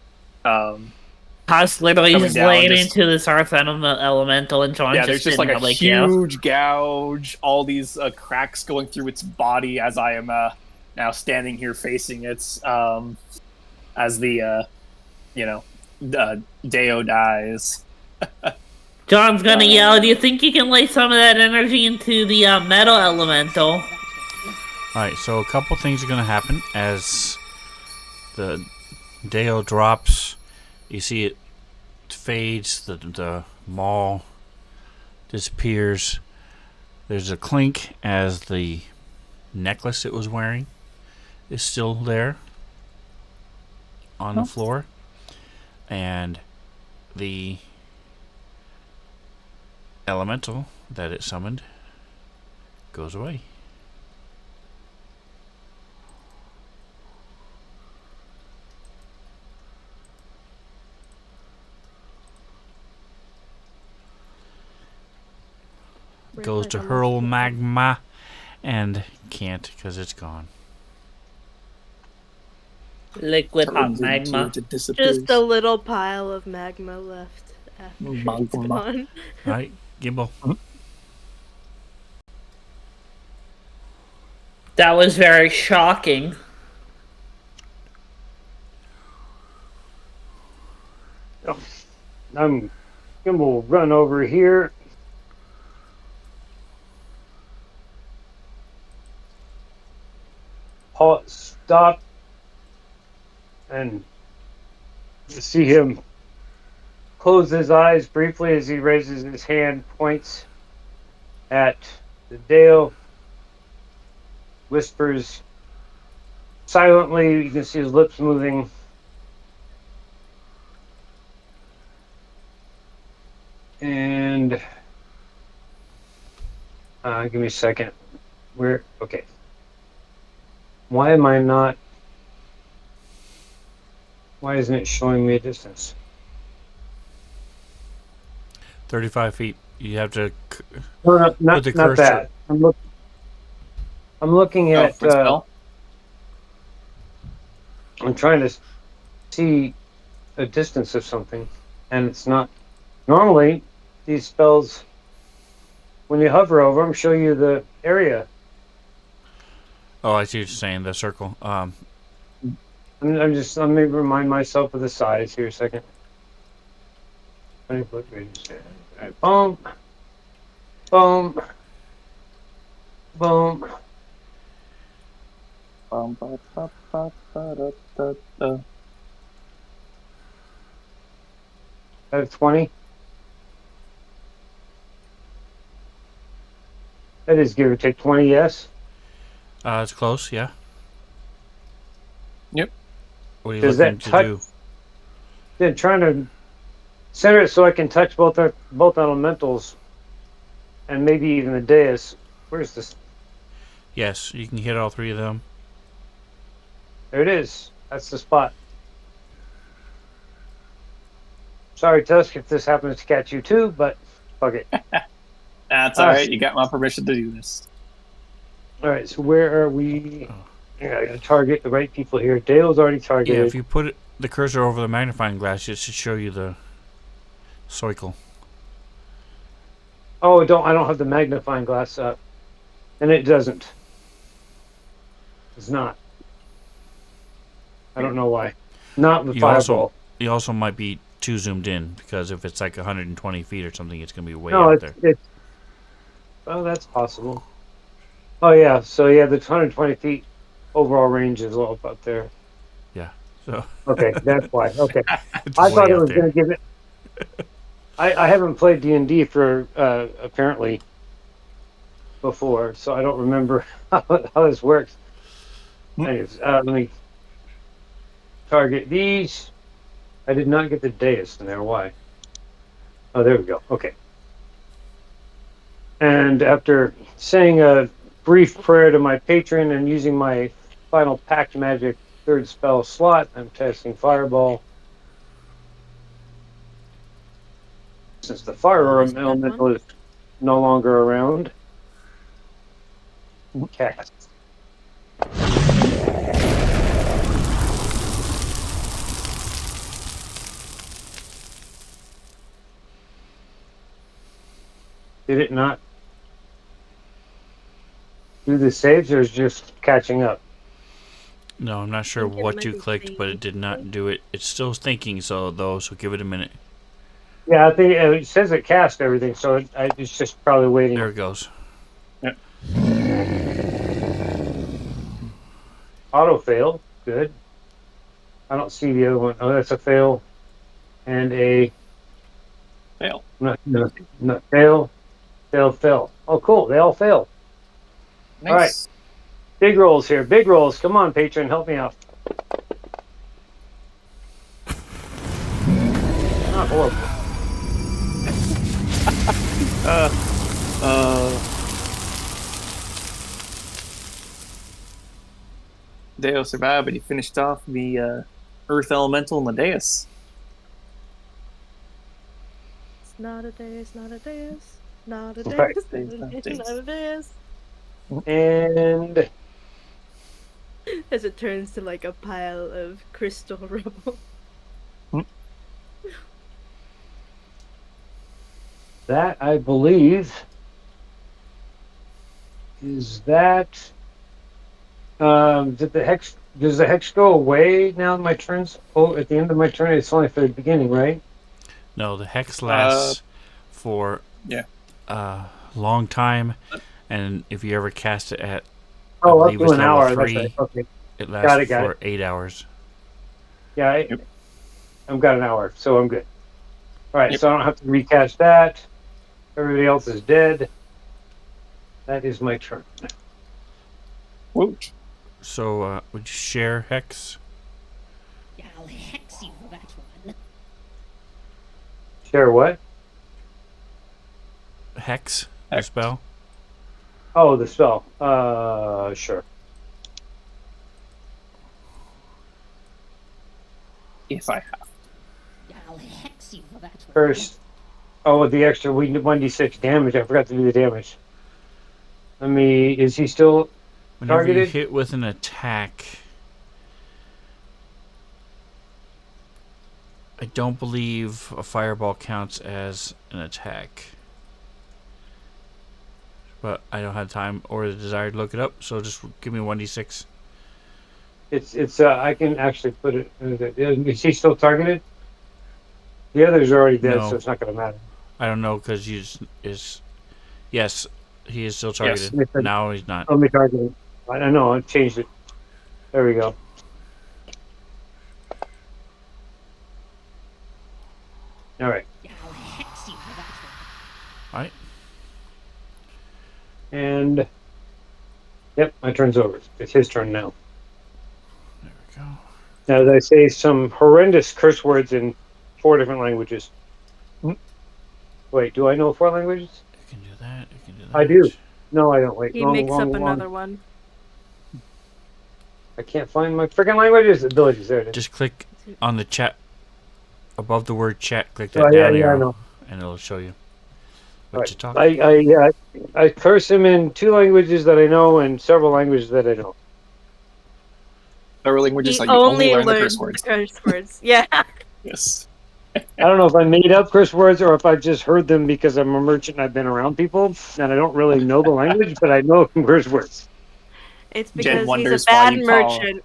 Haas literally Coming just down, laying just- into this earth elemental, and John's Yeah, there's just sitting a there huge gouge, all these cracks going through its body as I am now standing here facing it, as the Deo dies. John's gonna yell, "Do you think you can lay some of that energy into the metal elemental?" Alright, so a couple things are going to happen as the Deo drops. You see it fades, the maul disappears. There's a clink as the necklace it was wearing is still there on the floor. And the elemental that it summoned goes away. Goes to hurl magma and can't because it's gone. Liquid hot magma. Just a little pile of magma left after it's Magma. gone. Alright, Gimbal. That was very shocking. I'm gonna run over here. Stop and see him close his eyes briefly as he raises his hand, points at the Dale, whispers silently. You can see his lips moving. And give me a second. Okay. Why isn't it showing me a distance? 35 feet. You have to No, not put the cursor. that. I'm looking at. for spell? I'm trying to see a distance of something, and it's not. Normally, these spells, when you hover over them, show you the area. Oh, I see what you're saying. The circle. Let me remind myself of the size here a second. 20 foot radius. All right, boom, boom, boom. I have 20. That is give or take 20, yes? It's close, yeah. Yep. What are you Does looking that to touch- do? Yeah, trying to center it so I can touch both elementals and maybe even the dais. Where's this? Yes, you can hit all 3 of them. There it is. That's the spot. Sorry, Tusk, if this happens to catch you too, but fuck it. That's all right. You got my permission to do this. All right, so where are we? Yeah, I gotta target the right people here. Dale's already targeted. Yeah, if you put the cursor over the magnifying glass, it should show you the circle. Oh, I don't have the magnifying glass up, and it doesn't. It's not. I don't know why. Not with Fireball. You also might be too zoomed in, because if it's like 120 feet or something, it's going to be way No, out there. it's. Oh, that's possible. Oh yeah, so yeah, the 120 feet overall range is all up there. Yeah. So Okay, that's why. Okay, it's I thought way it out was there. going to give it. I haven't played D&D for apparently before, so I don't remember how this works. Anyways, let me target these. I did not get the dais in there. Why? Oh, there we go. Okay. And after saying a brief prayer to my patron and using my final pact magic 3rd spell slot, I'm testing Fireball. Since the fire Always a good elemental one. is no longer around. Cast. Did it not do the saves, or is it just catching up? No, I'm not sure think it what might you be clicked, but it did not do it. It's still thinking, so give it a minute. Yeah, I think it says it cast everything, so it's just probably waiting. There it goes. Auto fail. Good. I don't see the other one. Oh, that's a fail. And a Fail. no, fail. Fail. Oh, cool. They all fail. Nice. All right. Big rolls here. Big rolls. Come on, patron. Help me out. Not horrible. Deo survived, but he finished off the Earth Elemental and the dais. It's not a dais, not a dais, not a dais, Right. not a dais, not a dais. And As it turns to like a pile of crystal rubble. that, I believe, is that. Does the hex go away now? My turn's at the end of my turn. It's only for the beginning, right? No, the hex lasts for a long time, and if you ever cast it at, I Up believe to it's an level hour. 3, That's right. Okay. it lasts Got for it. 8 hours. Yeah, I've got an hour, so I'm good. All right, Yep. so I don't have to recast that. Everybody else is dead. That is my turn. Woot. So, would you share hex? I'll hex you for that one. Share what? Hex? The Hex. spell? Oh, the spell. Sure. If I have. I'll hex you for that one. First. Oh, the extra 1d6 damage. I forgot to do the damage. Is he still Whenever targeted? you hit with an attack, I don't believe a fireball counts as an attack. But I don't have time or the desire to look it up, so just give me 1d6. It's I can actually put it. Is he still targeted? The others are already dead, No. so it's not going to matter. I don't know, because yes, he is still targeted. Yes. Now he's not. Let me target him. I don't know. I changed it. There we go. All right. I'll hex you for that one. Alright. And yep, my turn's over. It's his turn now. There we go. Now, as I say some horrendous curse words in 4 different languages. Wait, do I know 4 languages? You can do that. You can do that. I do. No, I don't. Wait, He wrong, makes wrong, up wrong. another one. I can't find my freaking languages abilities. There it is. Just click on the chat above the word chat. Click Oh, that yeah, down yeah, I arrow, know. and it'll show you what Right. to talk. I curse him in 2 languages that I know and several languages that I don't. There are languages He that you only only learn the curse learns the words. curse words. Yeah. Yes. I don't know if I made up curse words or if I just heard them because I'm a merchant and I've been around people and I don't really know the language, but I know curse words. It's Jen because he's a wonders why bad you call. merchant.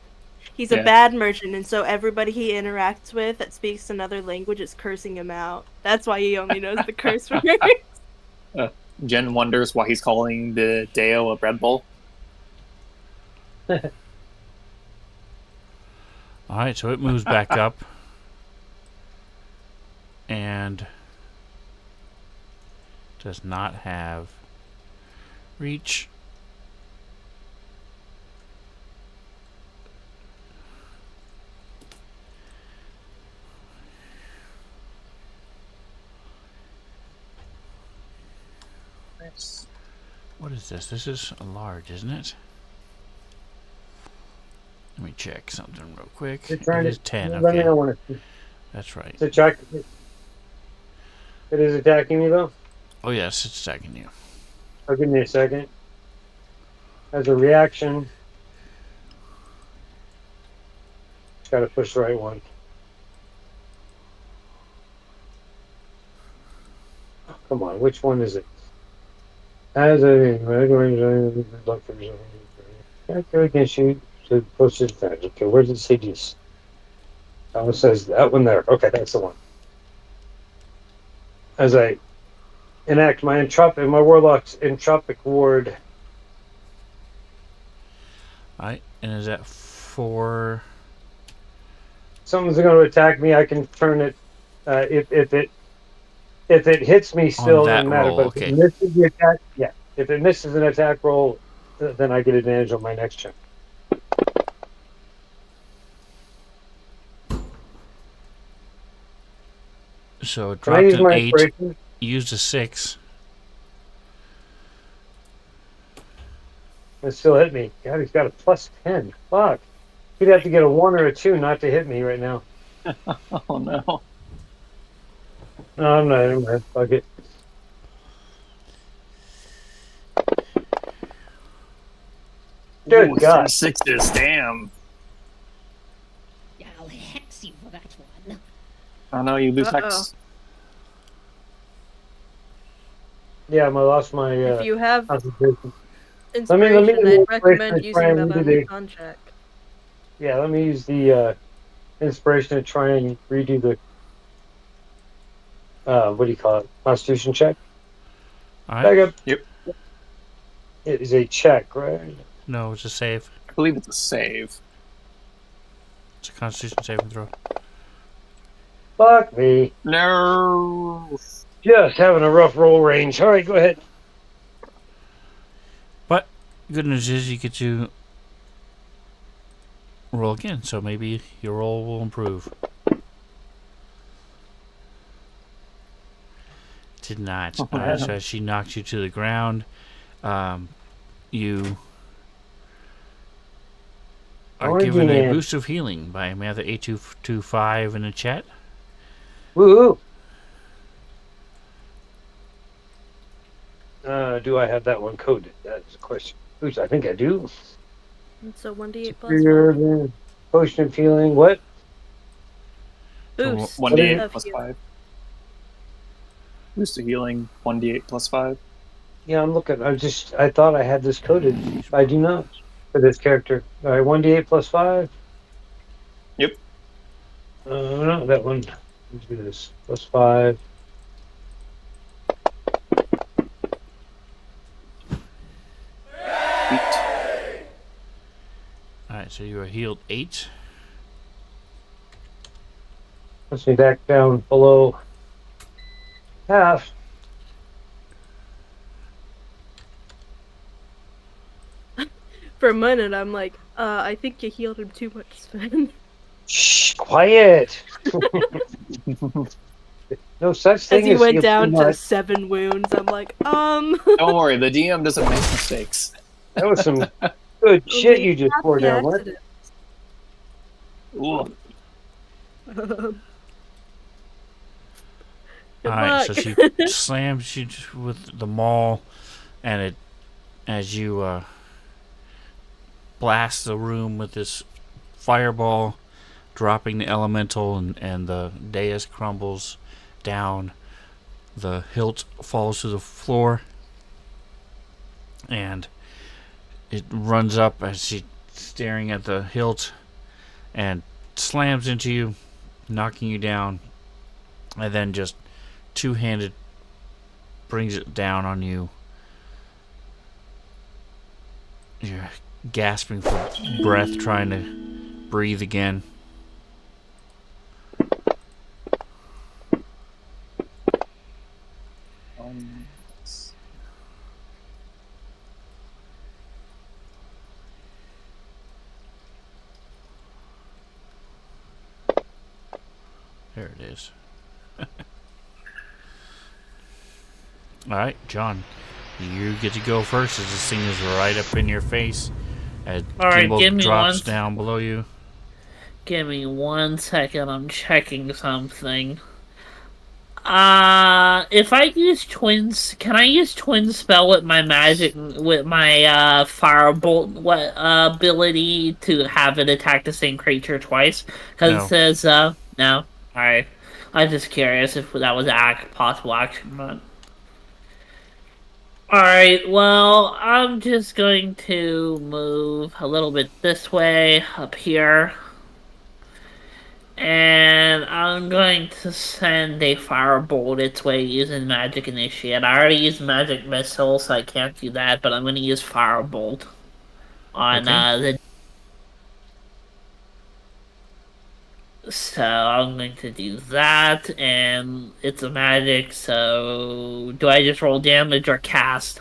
He's a Yeah. bad merchant, and so everybody he interacts with that speaks another language is cursing him out. That's why he only knows the curse words. Jen wonders why he's calling the Deo a bread bowl. All right, so it moves back up, and does not have reach. Nice. What is this? This is a large, isn't it? Let me check something real quick. You're It trying is to 10. let me Okay, know when that's right. it's attack. It is attacking me though. Oh yes, it's attacking you. Oh, give me a second. As a reaction, just got to push the right one. Oh, come on, which one is it? As a character against you to push his advantage. Okay, where does it say this? Oh, it says that one there. Okay, that's the one. As I enact my my warlock's entropic ward. All right, and is that 4? Someone's going to attack me. I can turn it. If it hits me, still that doesn't matter. roll, But if it okay. misses the attack, yeah. If it misses an attack roll, then I get advantage on my next check. So it Can I dropped use an my 8, inspiration? used a 6. It still hit me. God, he's got a +10. Fuck. He'd have to get a 1 or a 2 not to hit me right now. Oh no. No, I'm not. Never mind. Fuck it. Good Ooh, God. 3 sixes. Damn. I'll hex you for that one. Oh no, you lose Uh-oh. hex. Yeah, I lost my If you have concentration. inspiration, get I'd the inspiration recommend to try using and that on redo the the. con check. Yeah, let me use the inspiration to try and redo the. What do you call it? Constitution check. All right. Back up. Yep. It is a check, right? No, it's a save. I believe it's a save. It's a Constitution saving throw. Fuck me. No. Just having a rough roll range. All right, go ahead. But good news is you get to roll again, so maybe your roll will improve. Did not. So she knocked you to the ground. You are given a boost of healing by Amanda 8225 in the chat. Woohoo! Do I have that one coded? That's a question. Oops, I think I do. And so 1d8 plus 5. Superior potion of healing. What? Boost 1d8 of plus healing. 5. Boost of healing. 1d8 plus 5. Yeah, I'm looking. I thought I had this coded. I do not for this character. All right, 1d8 plus 5. Yep. No, that one. Let's do this. Plus 5. Alright, so you are healed 8. Puts me back down below half. For a minute, I'm like, I think you healed him too much, Sven. Shh, quiet. No such As thing he as went heal down too to much. 7 wounds, I'm like, Don't worry, the DM doesn't make mistakes. That was some good shit you just poured happy down. What? accident. Ooh. Good All right, luck. so she slams you with the maul, and it as you blast the room with this fireball, dropping the elemental, and the dais crumbles down. The hilt falls to the floor, and it runs up as she staring at the hilt and slams into you, knocking you down, and then just two-handed brings it down on you. You're gasping for breath, trying to breathe again. There it is. Alright, John. You get to go first as this thing is right up in your face. As Alright, Gimbal give me drops one. down below you. Give me 1 second. I'm checking something. If I use twins, can I use twin spell with my magic, with my firebolt ability to have it attack the same creature twice? Because No. it says no. All right, I was just curious if that was possible action, but. Alright, well, I'm just going to move a little bit this way, up here. And I'm going to send a firebolt its way using Magic Initiate. I already used Magic Missile, so I can't do that, but I'm going to use Firebolt on Okay. So I'm going to do that, and it's a magic, so do I just roll damage or cast?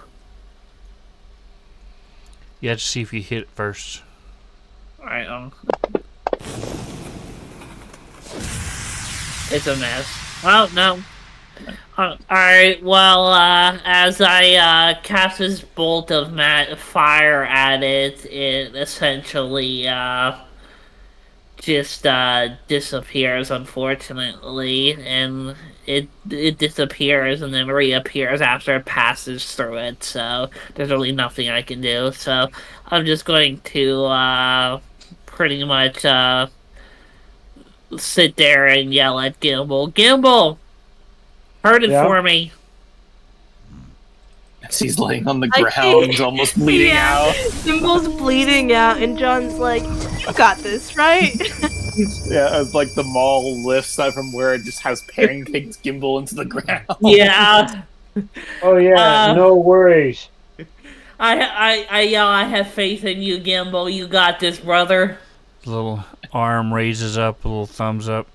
You have to see if you hit it first. Alright, it's a miss. Well, no. Alright, well, as I cast this bolt of fire at it, it essentially just disappears, unfortunately, and it disappears and then reappears after it passes through it, so there's really nothing I can do. So I'm just going to pretty much sit there and yell at Gimbal. Gimbal! Hurt it Yeah. for me! She's laying on the I ground, think- almost bleeding yeah. out. Gimbal's bleeding out, and John's like, "You got this, right?" Yeah, as like the maul lifts out from where it just has pancakes Gimbal into the ground. Yeah. Oh yeah, no worries. I yell, I have faith in you, Gimbal. You got this, brother. The little arm raises up, a little thumbs up.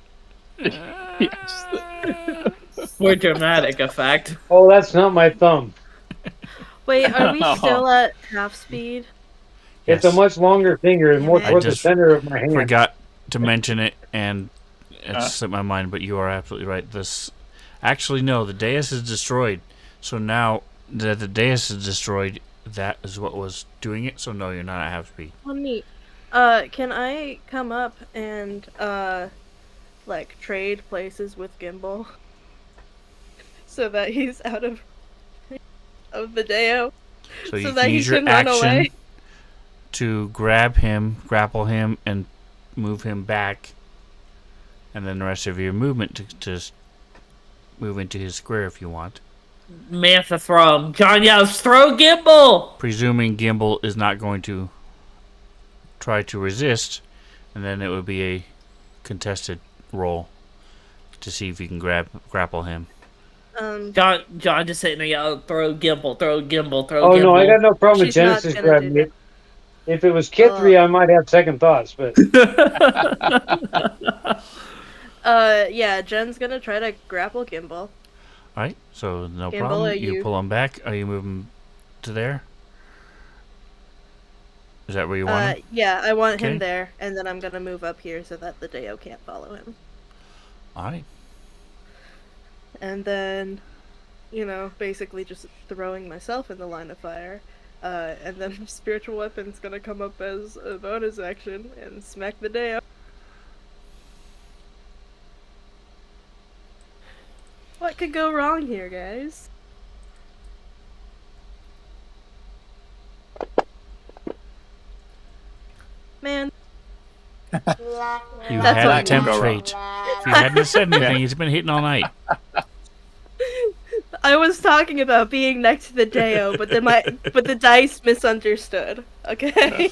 Yes. For dramatic effect. Oh, that's not my thumb. Wait, are we still at half speed? It's a Yes. much longer finger and Damn more it. toward the just center of my hand. Forgot to mention it, and it slipped my mind, but you are absolutely right. Actually, no, the dais is destroyed. So now that the dais is destroyed, that is what was doing it. So no, you're not at half speed. Oh, neat. Can I come up and, like, trade places with Gimbal? So that he's out of the Deo? So you So can that he use your can run action away? to grab him, grapple him, and move him back, and then the rest of your movement to move into his square if you want. May have to throw him. John yells, throw Gimbal! Presuming Gimbal is not going to try to resist, and then it would be a contested roll to see if you can grapple him. John just sitting there yelling, throw Gimbal, throw Gimbal, throw Oh Gimbal. no, I got no problem with She's not Genesis gonna grabbing do it. If it was Kithri, I might have second thoughts, but Yeah, Jen's gonna try to grapple Gimbal. Alright, so no Gimbal, problem. are You you- pull him back. Are you moving to there? Is that where you want him? Yeah, I want Okay. him there, and then I'm gonna move up here so that the Deo can't follow him. Alright. and then, basically just throwing myself in the line of fire. And then spiritual weapon's gonna come up as a bonus action and smack the day out. What could go wrong here, guys? Man. You That's had what a temp I mean. fate. If you hadn't said anything, he's been hitting all night. I was talking about being next to the Deo, but the dice misunderstood. Okay.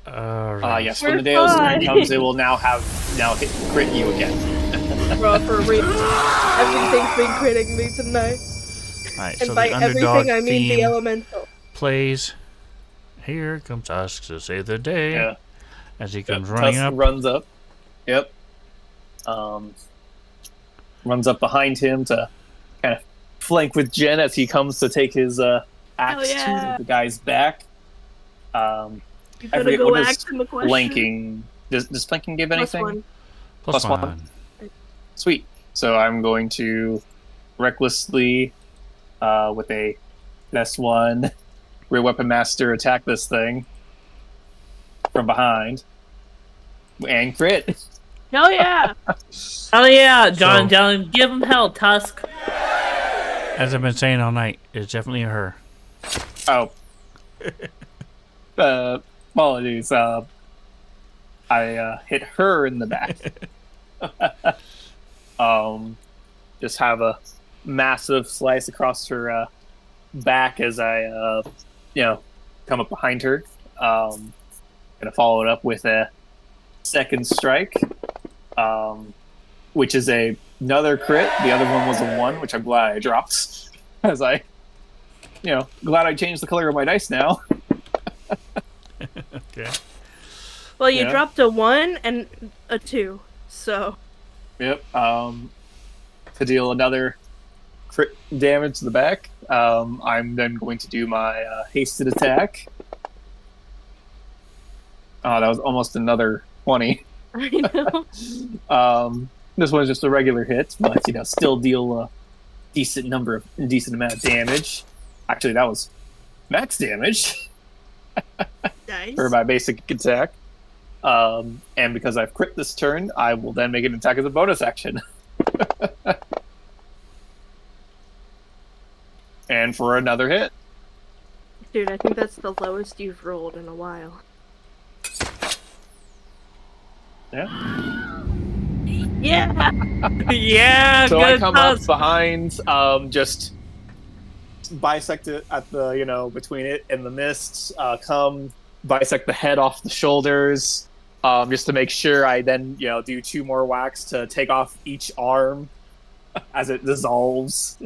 All right. Yes, We're when the Dale's turn fine. comes, it will now crit you again. Bro, for real. Everything's been critting me tonight. All right. And So by the underdog everything, I mean the theme elemental. plays. Here comes Tusk to save the day. Yeah. As he comes running Tusk up. runs up. Yep. Runs up behind him to kind of flank with Jen as he comes to take his axe yeah. to the guy's back. You I gotta forget, go what does ask him a question. flanking? Does flanking give anything? +1. Plus +1. one. Sweet. So I'm going to recklessly, with a +1 rear weapon master, attack this thing from behind and crit. Hell yeah! Oh yeah, John, So- John, give him hell, Tusk. As I've been saying all night, it's definitely a her. Oh. Apologies. I hit her in the back. Just have a massive slice across her back as I, come up behind her. Gonna follow it up with a second strike, which is another crit. The other one was a 1, which I'm glad I dropped, as I, glad I changed the color of my dice now. Okay. Well, you Yeah. dropped a 1 and a 2, so... Yep. To deal another crit damage to the back, I'm then going to do my hasted attack. Oh, that was almost another 20. I know. This one's just a regular hit, but still deal a decent amount of damage. Actually, that was max damage Nice. for my basic attack. And because I've crit this turn, I will then make an attack as a bonus action. And for another hit. Dude, I think that's the lowest you've rolled in a while. Yeah. Yeah! Yeah, So good I come Tusk. up behind, just bisect it at the, between it and the mists, come bisect the head off the shoulders, just to make sure I then, do 2 more whacks to take off each arm as it dissolves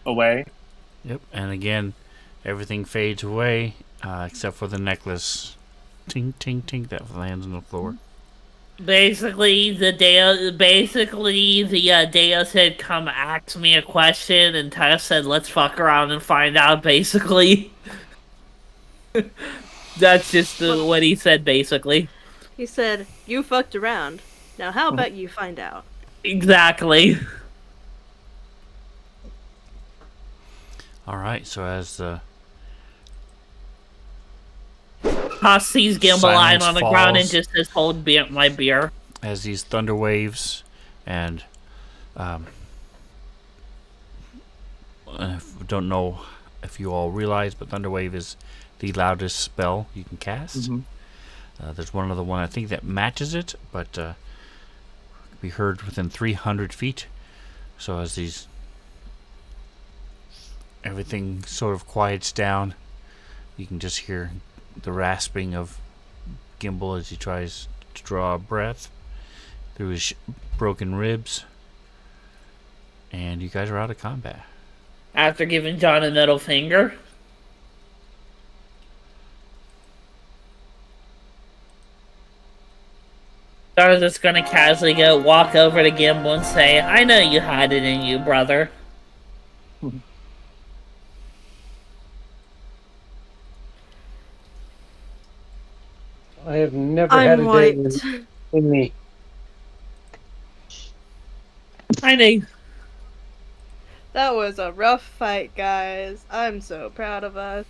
away. Yep. And again, everything fades away except for the necklace. Tink, tink, tink. That lands on the floor. Basically, the Deo said, "Come ask me a question," and Tusk said, "Let's fuck around and find out." Basically, that's just what he said. Basically, He said, you fucked around. Now how about you find out? exactly. All right. So as the Tusk sees Gimbal lying Silence on the ground and falls. just says, "Hold my beer." as these thunder waves and don't know if you all realize, but Thunderwave is the loudest spell you can cast. There's one other one I think that matches it, but be heard within 300 feet. So as everything sort of quiets down, you can just hear the rasping of Gimbal as he tries to draw a breath through his broken ribs, and you guys are out of combat. After giving John a middle finger. Star's just gonna casually walk over to Gimbal and say, "I know you had it in you, brother." I have never had I'm a day wiped. in me. grinding. That was a rough fight, guys. I'm so proud of us.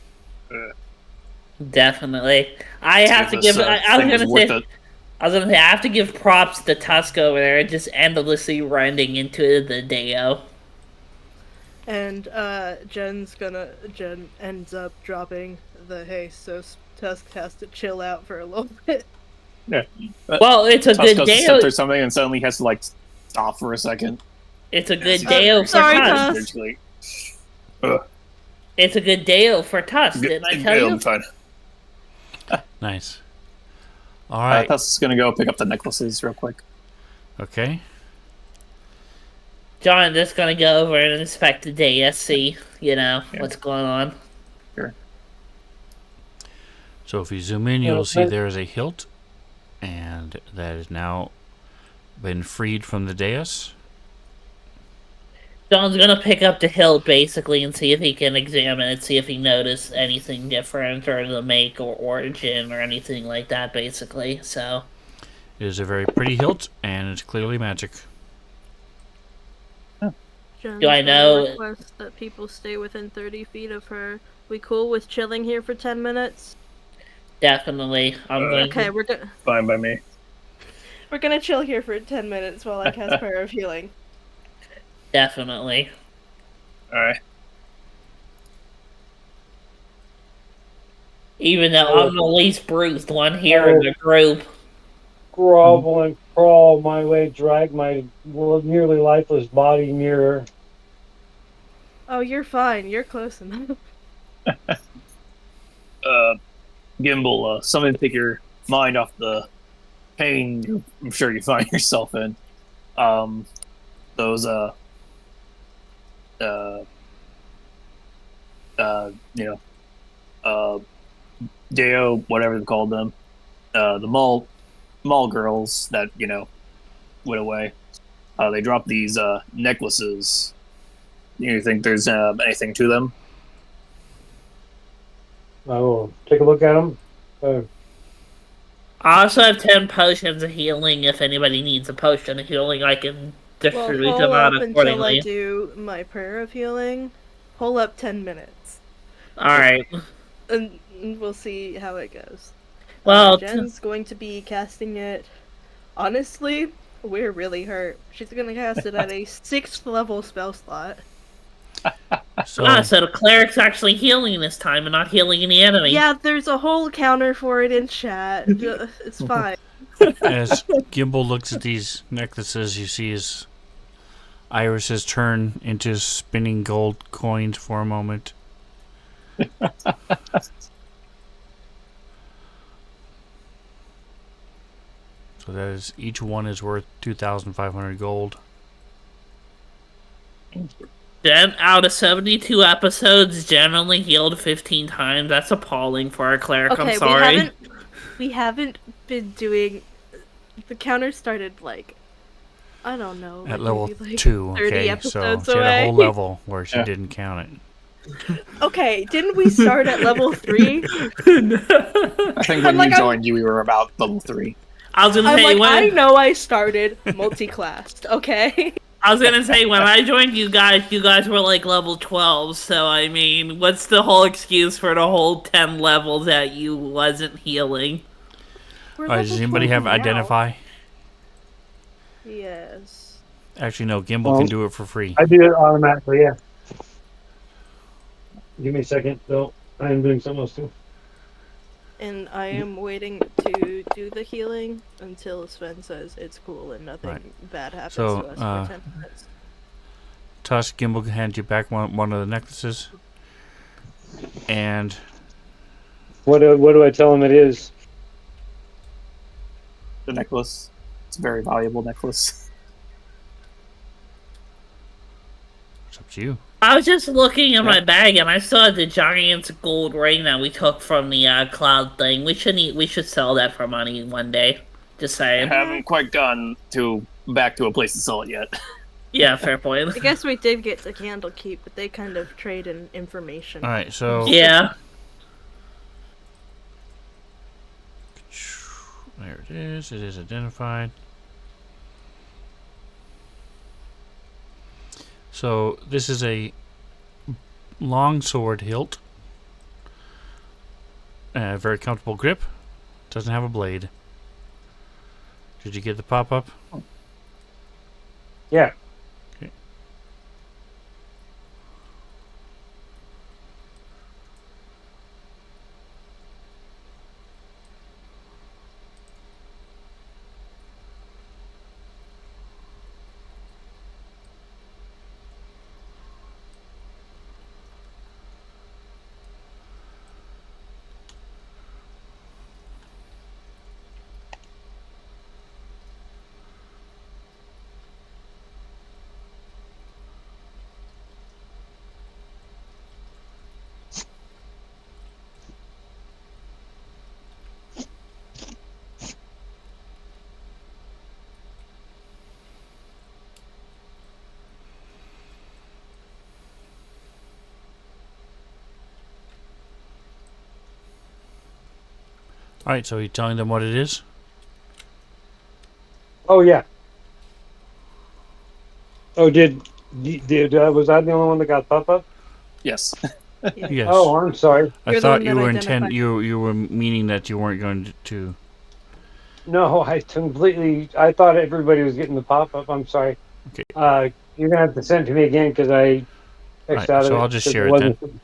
Definitely. I have to This give. I was thing was gonna worth say. it. I was gonna say I have to give props to Tusk over there, just endlessly grinding into the Deo. And Jen ends up dropping the haste, so Tusk has to chill out for a little bit. Yeah. Well, it's a Tusk good goes to step Deo. through something and suddenly has to like stop for a second. It's a As good he Deo for sorry, Tusk. Tusk. It's a good Deo for Tusk, didn't I tell you? Fine. Nice. All right. Tusk's gonna go pick up the necklaces real quick. Okay. John just gonna go over and inspect the Deo, see, what's going on. Sure. So if you zoom in, you'll see there is a hilt, and that has now been freed from the dais. John's gonna pick up the hilt basically and see if he can examine it, see if he noticed anything different or the make or origin or anything like that, basically. So It is a very pretty hilt, and it's clearly magic. Jen's Do I gonna know- request that people stay within 30 feet of her. We cool with chilling here for 10 minutes? definitely, I'm going Okay, to. Fine by me. we're gonna chill here for 10 minutes while I cast Prayer of Healing. Definitely. All right. Even though I'm the least bruised one here in the group. Grovel and crawl my way, drag my nearly lifeless body nearer. Oh, you're fine. You're close enough. Gimbal, something to take your mind off the pain I'm sure you find yourself in. Those Deo, whatever they called them, the mall girls that went away. They dropped these necklaces. You think there's anything to them? I will take a look at them. I also have 10 potions of healing. If anybody needs a potion of healing, I can Well, distribute pull them out up until I accordingly. do my Prayer of Healing. Pull up 10 minutes. Alright. And we'll see how it goes. Well, Jen's going to be casting it. Honestly, we're really hurt. She's gonna cast it at a 6th level spell slot. So, so the cleric's actually healing this time and not healing any enemy. Yeah, there's a whole counter for it in chat. It's fine. as Gimbal looks at these necklaces, you see his irises turn into spinning gold coins for a moment. So that is, each one is worth 2,500 gold. Jen, out of 72 episodes, Jen only healed 15 times. That's appalling for a cleric. Okay, I'm sorry. we haven't been doing. The counter started like, I don't know, At like level maybe, like 2, 30 okay? So episodes she had a away. whole level where she Yeah. didn't count it. Okay, didn't we start at level 3? I think when like, you joined, we were about level 3. I was gonna I'm say like, when I know I started multi-classed, okay? I was gonna say when I joined you guys were like level 12. So I mean, what's the whole excuse for the whole 10 levels that you wasn't healing? We're Alright, does level anybody 20 have now. identify? Yes. Actually, no, Gimbal can do it for free. I do it automatically, yeah. Give me a second, though. I am doing something else too. And I am waiting to do the healing until Sven says it's cool and nothing Right. bad happens So, to us for 10 minutes. Tusk, Gimbal can hand you back one of the necklaces. And What do I tell him it is? The necklace. It's a very valuable necklace. it's up to you. I was just looking in my bag and I saw the giant's gold ring that we took from the cloud thing. We should sell that for money one day. Just I saying. haven't quite gone back to a place to sell it yet. Yeah, fair point. I guess we did get the Candlekeep, but they kind of trade in information. Alright, so Yeah. there it is. It is identified. So this is a long sword hilt. Very comfortable grip. Doesn't have a blade. Did you get the pop-up? Yeah. Okay. Alright, so you're telling them what it is? Oh yeah. Oh, was I the only one that got pop-up? Yes. Yeah. Yes. Oh, I'm sorry. I You're the thought one you that were identified. you were meaning that you weren't going to. No, I thought everybody was getting the pop-up. I'm sorry. Okay. You're gonna have to send it to me again because I X'd Alright, out of so it I'll just because share it then.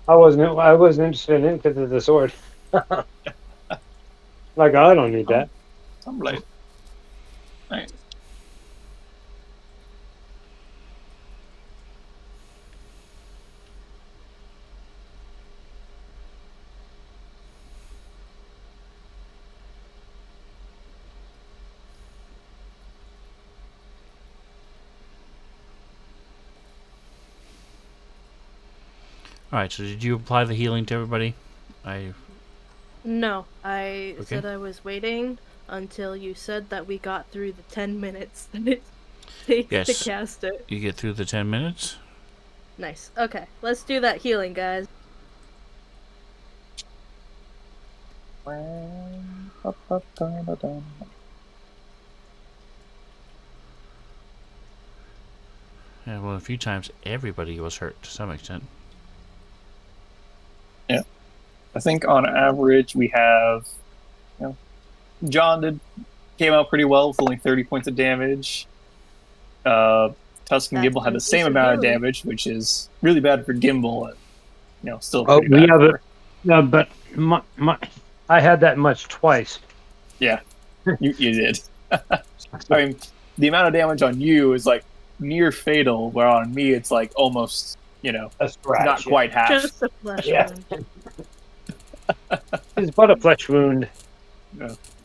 I wasn't interested in it because of the sword. Like I don't need that. Some blade. Alright. Alright, so did you apply the healing to everybody? No, I Okay. said I was waiting until you said that we got through the 10 minutes that it takes to Yes. cast it. You get through the 10 minutes? Nice. Okay, let's do that healing, guys. Yeah, well, a few times everybody was hurt to some extent. Yeah. I think on average we have, John came out pretty well with only 30 points of damage. Tusk and That's Gimbal had some the same decent amount of healing. damage, which is really bad for Gimbal. Still Oh, pretty bad for. No, but I had that much twice. Yeah, you did. I mean, the amount of damage on you is like near fatal, where on me it's like almost, A scratch. not quite half. Just a flesh Yeah. wound. It's but a flesh wound.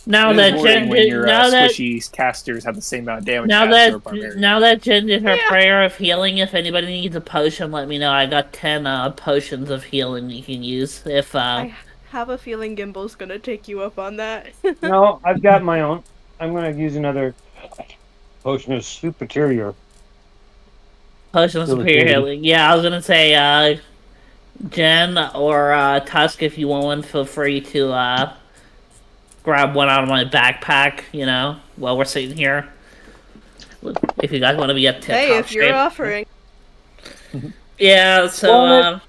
Now It is that worrying Jen when did, your now that squishy casters have the same amount of damage now as your that barbarian. now that Jen did her prayer of healing, if anybody needs a potion, let me know. I got 10 potions of healing you can use. If I have a feeling Gimbal's gonna take you up on that. No, I've got my own. I'm gonna use another potion of superior. potion of superior healing, yeah, I was gonna say Jen or Tusk, if you want one, feel free to grab one out of my backpack. While we're sitting here. If you guys want to be up to Hey, top if you're shape. offering. Yeah, so, Want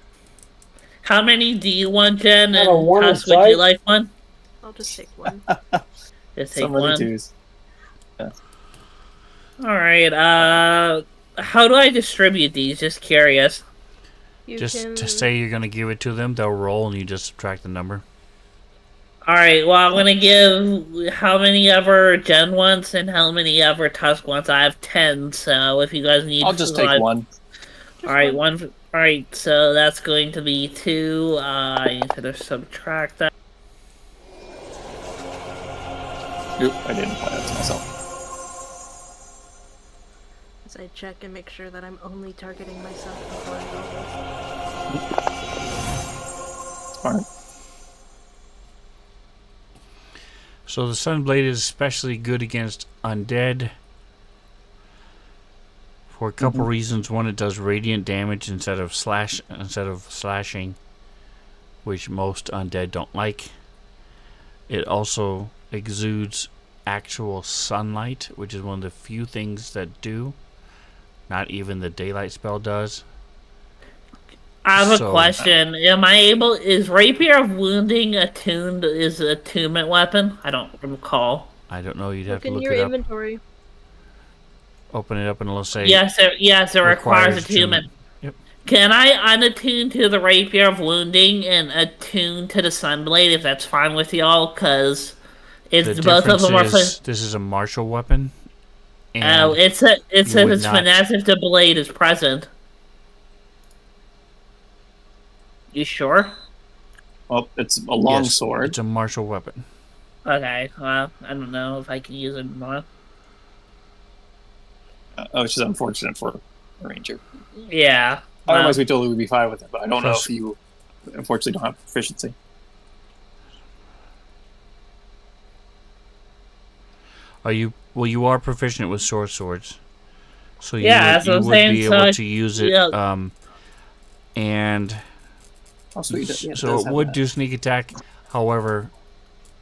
how many do you want, Jen? Want a And one Tusk, would you inside? like one? I'll just take one. Just So take many one. twos. Alright, how do I distribute these? Just curious. You Just can... to say you're going to give it to them, they'll roll and you just subtract the number. Alright, well, I'm gonna give how many ever Jen wants and how many ever Tusk wants. I have 10, so if you guys need... I'll just take one. Alright, one. Alright, so that's going to be 2. I need to subtract that. Oop, I didn't apply that to myself. As I check and make sure that I'm only targeting myself before I roll this. Smart. So the Sunblade is especially good against undead for a couple reasons. One, it does radiant damage instead of slashing, which most undead don't like. It also exudes actual sunlight, which is one of the few things that do. Not even the daylight spell does. I have a So- question. Am I able? Is Rapier of Wounding attuned? Is an attunement weapon? I don't recall. I don't know. You'd have Look to in look your it up. inventory. Open it up and it'll say Yes, it requires attunement. Yep. Can I unattune to the Rapier of Wounding and attune to the Sunblade if that's fine with y'all? Cause it's The both of difference them are. is this is a martial weapon. And Oh, it says you would it's not- finesse if the blade is present. You sure? Well, it's a long yes, sword. It's a martial weapon. Okay. Well, I don't know if I can use it or not. Which is unfortunate for a ranger. Yeah. well, Otherwise, we totally would be fine with it. But I don't know Plus- if you, unfortunately, don't have proficiency. Are you? Well, you are proficient with swords. So you Yeah, would, that's what you I'm would saying, be so able I- to use it. yeah. Oh, sweet. Yeah, So does it have would that. do sneak attack. However,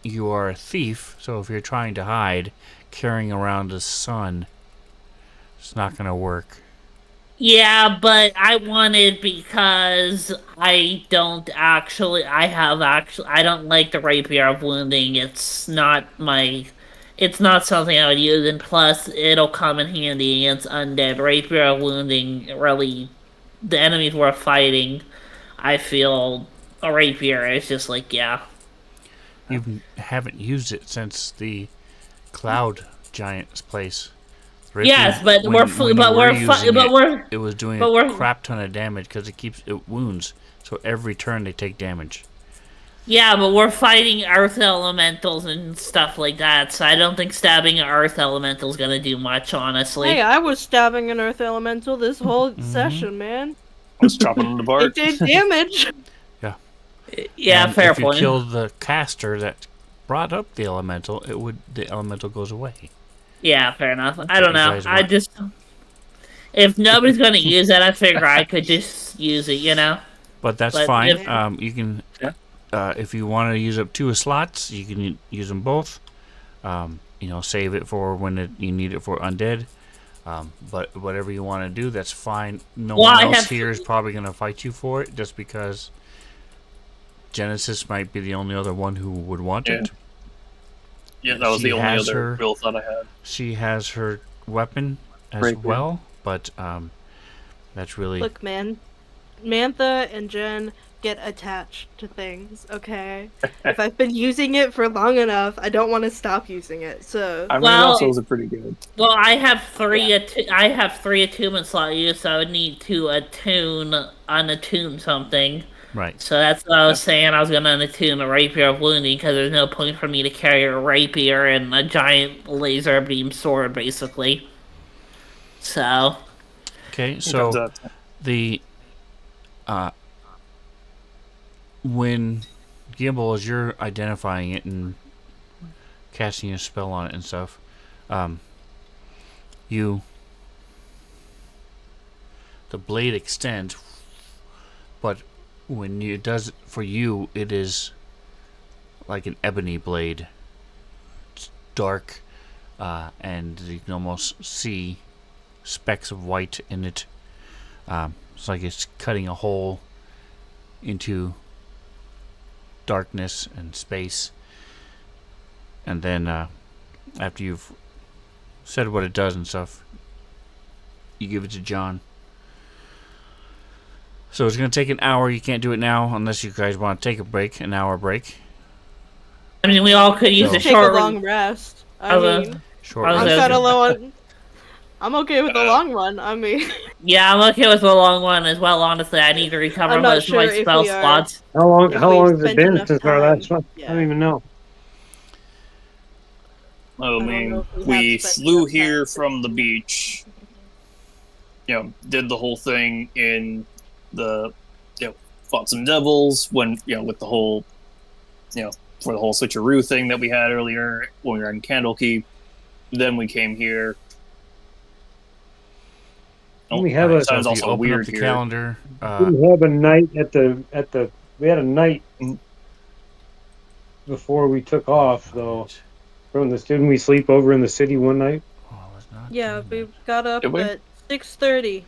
you are a thief, so if you're trying to hide, carrying around a sun, it's not going to work. Yeah, but I wanted because I don't actually. I don't like the Rapier of Wounding. It's not my. It's not something I would use, and plus, it'll come in handy against undead. Rapier of Wounding really. The enemies we're fighting, I feel a Rapier is just like, yeah. You haven't used it since the Cloud Giant's place. Rapier, Yes, but when- we're when you were using it, it was doing but a we're- crap ton of damage because it wounds. So every turn they take damage. Yeah, but we're fighting earth elementals and stuff like that, so I don't think stabbing an earth elemental is gonna do much, honestly. Hey, I was stabbing an earth elemental this whole Mm-hmm. session, man. I was chopping them It apart. did damage. Yeah, And fair if you point. kill the caster that brought up the elemental, the elemental goes away. Yeah, fair enough. I what don't you know. guys I want. just if nobody's gonna use it, I figure I could just use it, you know? But that's But fine. if- You can, Yeah. if you want to use up 2 slots, you can use them both. Save it for when you need it for undead. But whatever you want to do, that's fine. No Well, I one else have- here is probably going to fight you for it, just because Genesis might be the only other one who would want Yeah. it. Yeah, that was She the only has other her- real thought I had. She has her weapon as Rapier. well, but that's really Look, man. Mantha and Jen get attached to things, okay? If I've been using it for long enough, I don't want to stop using it, so... I mean, Well- also those are pretty good. Well, I have three attunement slot use, so I would need to unattune something. right. So that's what I was saying. I was gonna unattune a Rapier of Wounding because there's no point for me to carry a rapier and a giant laser beam sword, basically. So Okay, Comes so out. the when Gimbal, as you're identifying it and casting a spell on it and stuff, the blade extends, but when it does it for you, it is like an ebony blade. It's dark, and you can almost see specks of white in it. It's like it's cutting a hole into darkness and space. And then after you've said what it does and stuff, you give it to John. So it's going to take an hour. You can't do it now unless you guys want to take a break, an hour break. I mean, we all could use So- a Take short. a long rest. I Okay. mean, Short I was I'm rest. kind of low on... I'm okay with the long run, I mean... Yeah, I'm okay with the long one as well. Honestly, I need to recover I'm not most of my sure if spell we are- slots. How long? If How we've long has it spent been enough since our time. last one? Yeah. I don't even know. I don't mean, know if we we have spent flew enough here time. from the beach. Did the whole thing in the, fought some devils when, with the whole, for the whole switcheroo thing that we had earlier when we were in Candlekeep. Then we came here. We have a- So sounds if you also open weird up the here. calendar, We have a night at the. We had a night before we took off, though. From this, didn't we sleep over in the city one night? oh, it's not Yeah, doing we that. got up Did we? at 6:30.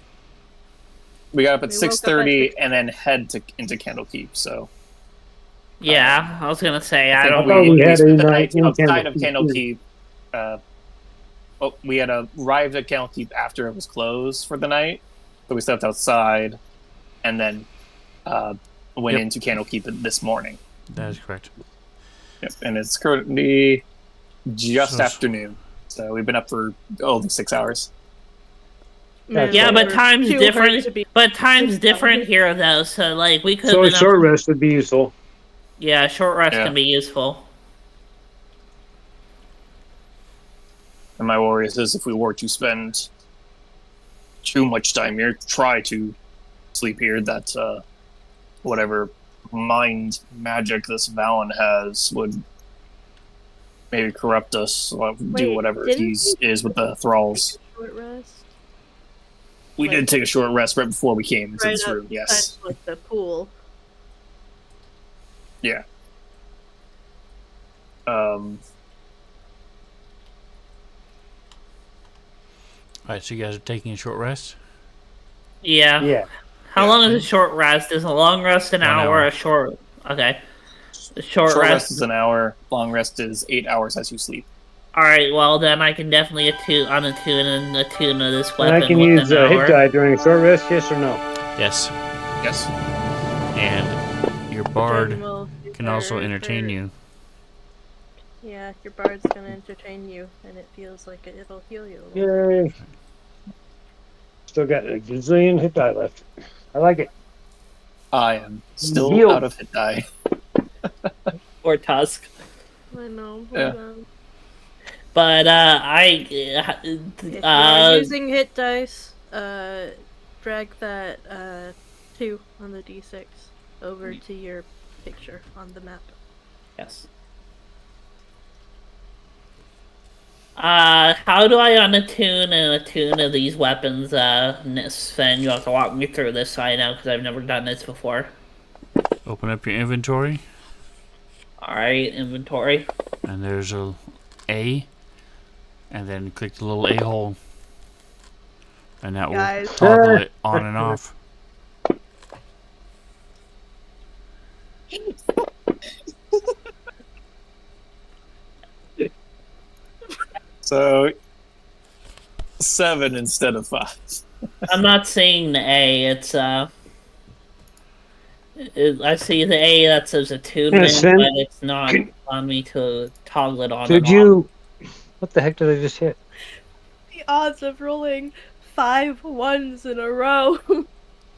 We got up at We woke up at 6:30 6. and then head into Candlekeep. So Yeah, I was gonna say I I think don't. thought we we had a spent the night night in outside of Candlekeep. Candlekeep. We had arrived at Candlekeep after it was closed for the night, so we stepped outside and then went Yep. into Candlekeep this morning. That is correct. Yep, and it's currently just So- afternoon, so we've been up for only 6 hours. Man, Yeah, we but were time's too hurt different. to be- But time's different here, though. So like we could So have a been short up. rest would be useful. Yeah, short rest Yeah. can be useful. And my worry is if we were to spend too much time here, try to sleep here, that whatever mind magic this Valen has would maybe corrupt us, or do Wait, whatever didn't he we is with the thralls. Short rest. We Like- did take a short rest right before we came into Right this room, yes. outside, like the pool. Yeah. Alright, so you guys are taking a short rest? Yeah. Yeah. How long is a short rest? Is a long rest an 1 hour? hour. A short? Okay. A short, Short rest rest. is an hour, long rest is 8 hours as you sleep. All right. Well, then I can definitely attune of this And weapon I can within use an a hit hour. die during a short rest, yes or no? Yes. Yes. And your bard Jen will do can also better entertain for- you. Yeah, your bard's gonna entertain you, and it feels like it'll heal you a little. Yay. Still got a gazillion hit die left. I like it. I am still Healed. out of hit die. Or Tusk. I know. Yeah. But If you're using hit dice, drag that 2 on the d6 over to your picture on the map. yes. How do I unattune and attune of these weapons, Sven? You have to walk me through this so I know, because I've never done this before. Open up your inventory, Alright, inventory. and there's a A, and then click the little A hole, and that will Guys. toggle it on and off. So 7 instead of 5. I'm not seeing the A, it's, I see the A that says attunement, Sven, but it's not can- on me to toggle it on Could and off. you... What the heck did I just hit? The odds of rolling 5 ones in a row.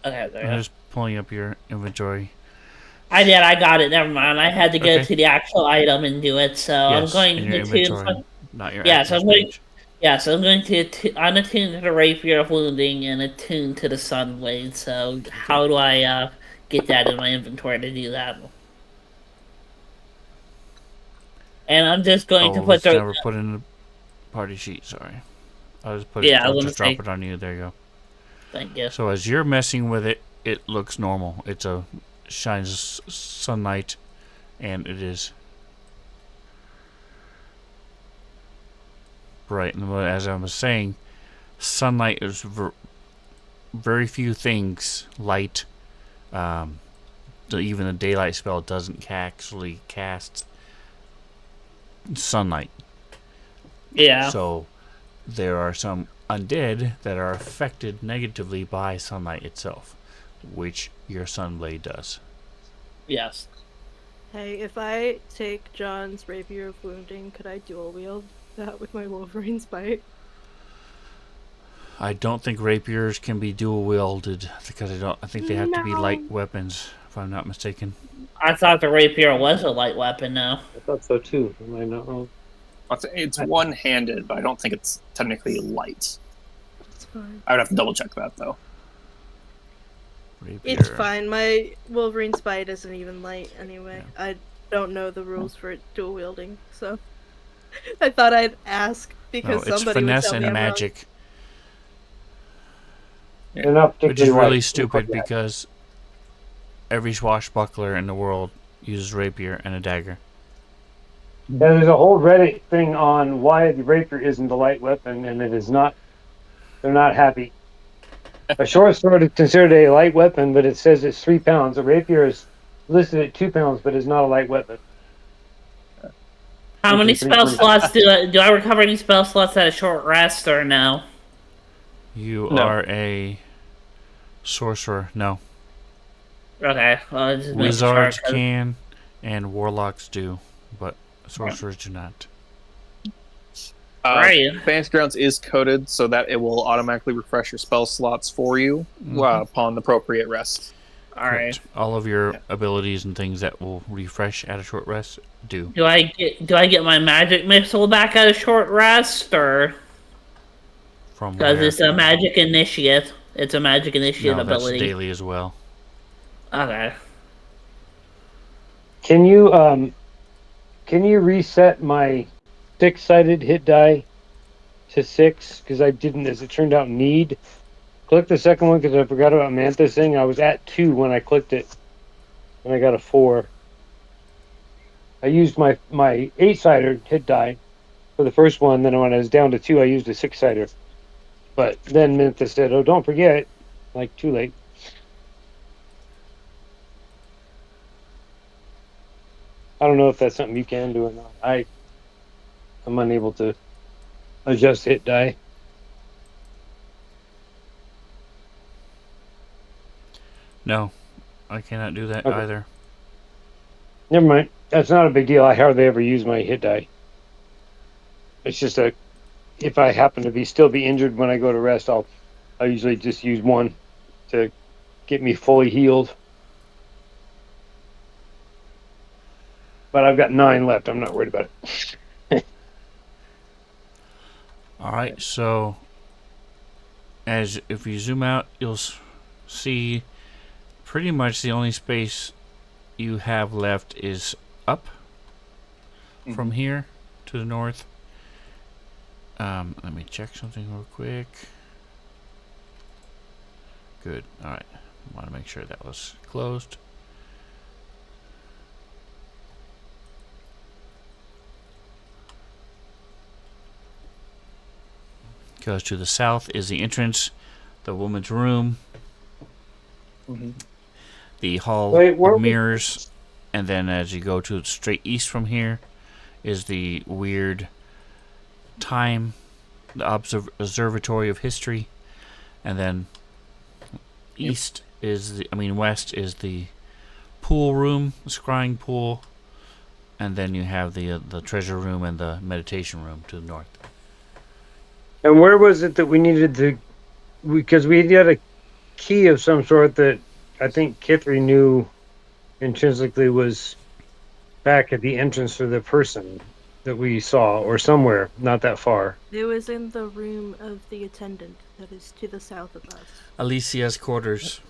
Okay, there you I'm go. just pulling up your inventory. I did, I got it, never mind. I had to go Okay. to the actual item and do it, so Yes, I'm going in your to attune. inventory, not your Yeah, so actions I'm going- page. Yeah, so I'm going to unattune to the rapier of wounding and attune to the sunblade. So how do I get that in my inventory to do that? And I'm just going to Oh, put it's the never put in the party sheet. Sorry, I'll just put it. Yeah, I I'll was just gonna drop it on you. There you go. thank you. So as you're messing with it, it looks normal. It's a shines sunlight, and it is bright. And as I was saying, sunlight is very few things light. Even the daylight spell doesn't actually cast sunlight. Yeah. So there are some undead that are affected negatively by sunlight itself, which your sunblade does. Yes. Hey, if I take John's rapier of wounding, could I dual wield that with my Wolverine's bite? I don't think rapiers can be dual wielded because I think they have to be light weapons, if I'm not mistaken. I thought the rapier was a light weapon now. I thought so too. Am I not wrong? It's one-handed, but I don't think it's technically light. It's fine. I would have to double check that though. Rapier. It's fine. My Wolverine's bite isn't even light anyway. I don't know the rules for it dual wielding, so I thought I'd ask No, because it's somebody would finesse tell and me I'm wrong. magic, They're not which is particularly really light. stupid Yeah. because every swashbuckler in the world uses rapier and a dagger. Yeah, there's a whole Reddit thing on why the rapier isn't a light weapon, and it is not. They're not happy. A short sword is considered a light weapon, but it says it's 3 pounds. A rapier is listed at 2 pounds, but is not a light weapon. How Which many is pretty spell funny. slots do I recover any spell slots at a short rest or no? You No. are a sorcerer. No. Okay, well, just making Wizards sure, 'cause- can, and warlocks do, but sorcerers do not. Right. Fantasy Grounds is coded so that it will automatically refresh your spell slots for you upon the appropriate rest. All right. Correct. All of your Yeah. abilities and things that will refresh at a short rest do. Do I get my magic missile back at a short rest, or From because where? it's a magic initiate? It's a magic initiate No, that's ability. daily as well. Okay. Can you reset my 6-sided hit die to 6? Because I didn't, as it turned out, need. Click the second one because I forgot about Manthus thing. I was at 2 when I clicked it, and I got a 4. I used my 8-sider hit die for the first one. Then when I was down to 2, I used a 6-sider. But then Manthus said, "Oh, don't forget." Like, too late. I don't know if that's something you can do or not. I'm unable to adjust hit die. No, I cannot do that Okay. either. Never mind. That's not a big deal. I hardly ever use my hit die. It's just if I happen to still be injured when I go to rest, I usually just use one to get me fully healed. But I've got 9 left. I'm not worried about it. All right, so if you zoom out, you'll see pretty much the only space you have left is up from here to the north. Let me check something real quick. Good. All right. I want to make sure that was closed. Goes to the south is the entrance, the woman's room, the hall of mirrors, and then as you go to straight east from here is the weird time, the observatory of history, and then west is the pool room, the scrying pool, and then you have the treasure room and the meditation room to the north. And where was it that we needed to? Because we had a key of some sort that I think Kithri knew intrinsically was back at the entrance for the person that we saw, or somewhere not that far. It was in the room of the attendant that is to the south of us. Alicia's quarters.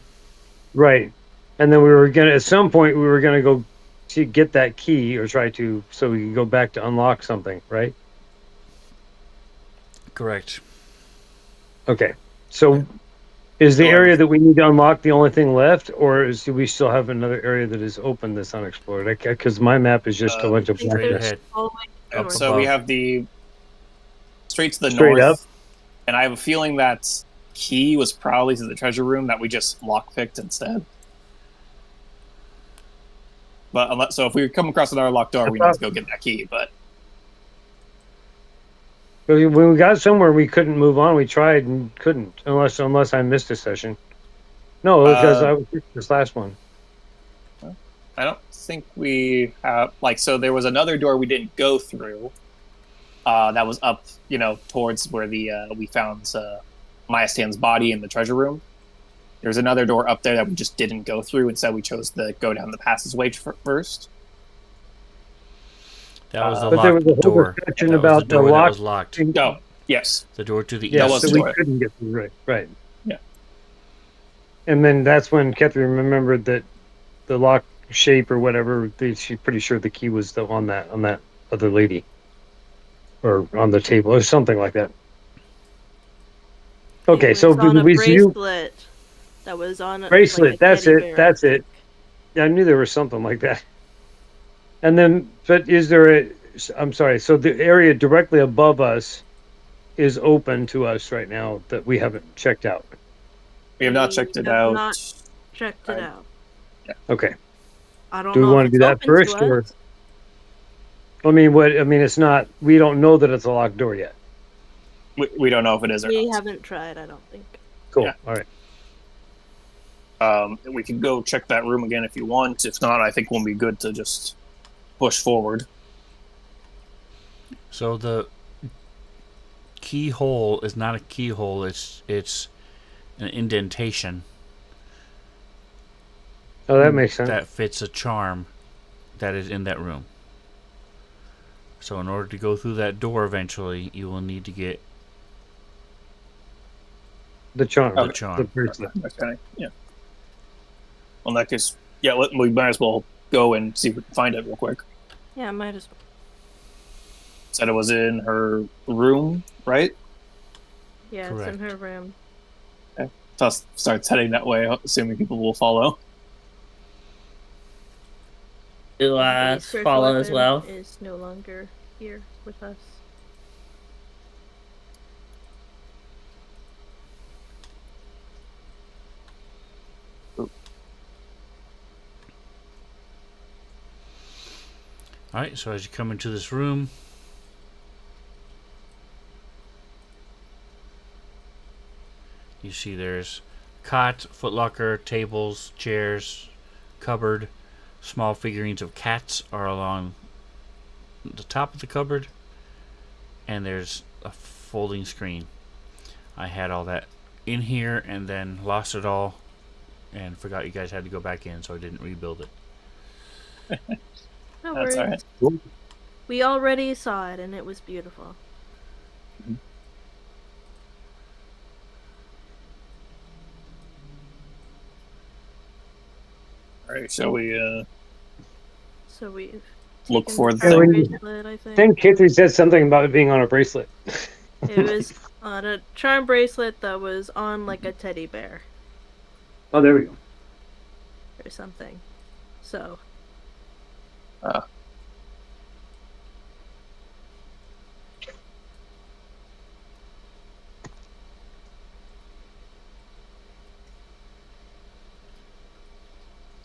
Right. And then at some point we were gonna go to get that key or try to, so we could go back to unlock something, right? Correct. Okay. So is the area that we need to unlock the only thing left, or do we still have another area that is open that's unexplored? Because my map is just a bunch of I think Straight there's ahead. all the way Up north. So we above. have the straight to the Straight north, up? and I have a feeling that key was probably to the treasure room that we just lockpicked instead. But so if we come across another locked door, we need to go get that key. But When we got somewhere we couldn't move on, we tried and couldn't, unless I missed a session. No, because I was this last one. I don't think we have so there was another door we didn't go through. That was up, towards where we found Maya Stan's body in the treasure room. There's another door up there that we just didn't go through. Instead, we chose to go down the passageway first. That was the But there was a locked whole door. discussion That was about the door the that lock. was locked. Oh, yes. The door to the Yeah, was east. so the we door. couldn't get through. Right. Yeah. And then that's when Catherine remembered that the lock shape or whatever. She's pretty sure the key was on that other lady, or on the table or something like that. Okay, It so was on a we bracelet that was on bracelet. Like a That's teddy it. bear, That's I it. think. Yeah, I knew there was something like that. And then, but is there I'm sorry. So the area directly above us is open to us right now that we haven't checked out. We have not We checked it have out. not checked it I- out. Okay. I don't Do we know if want to it's do that open first, to or? us. I mean, what? I mean, it's not. We don't know that it's a locked door yet. We don't know if it is or We not. haven't tried, I don't think. Cool. Yeah. All right. We can go check that room again if you want. If not, I think we'll be good to just push forward. So the keyhole is not a keyhole. It's an indentation Oh, that makes sense. that fits a charm that is in that room. So in order to go through that door eventually, you will need to get The charm. the Okay. The charm. bracelet. Okay. Yeah. Well, in that case, yeah, we might as well go and see if we can find it real quick. Yeah, might as well. Said it was in her room, right? Yeah, it's in her room. Tuss starts heading that way, assuming people will follow. To The search follow as weapon well. is no longer here with us. Alright, so as you come into this room, you see there's cot, footlocker, tables, chairs, cupboard. Small figurines of cats are along the top of the cupboard, and there's a folding screen. I had all that in here and then lost it all and forgot you guys had to go back in, so I didn't rebuild it. No That's worries. all right. Cool. We already saw it and it was beautiful. All right, shall we So we've look taken for the the charm thing? bracelet, I I think. think Kitty said something about it being on a bracelet. It was on a charm bracelet that was on like a teddy bear Oh, there we go. or something. So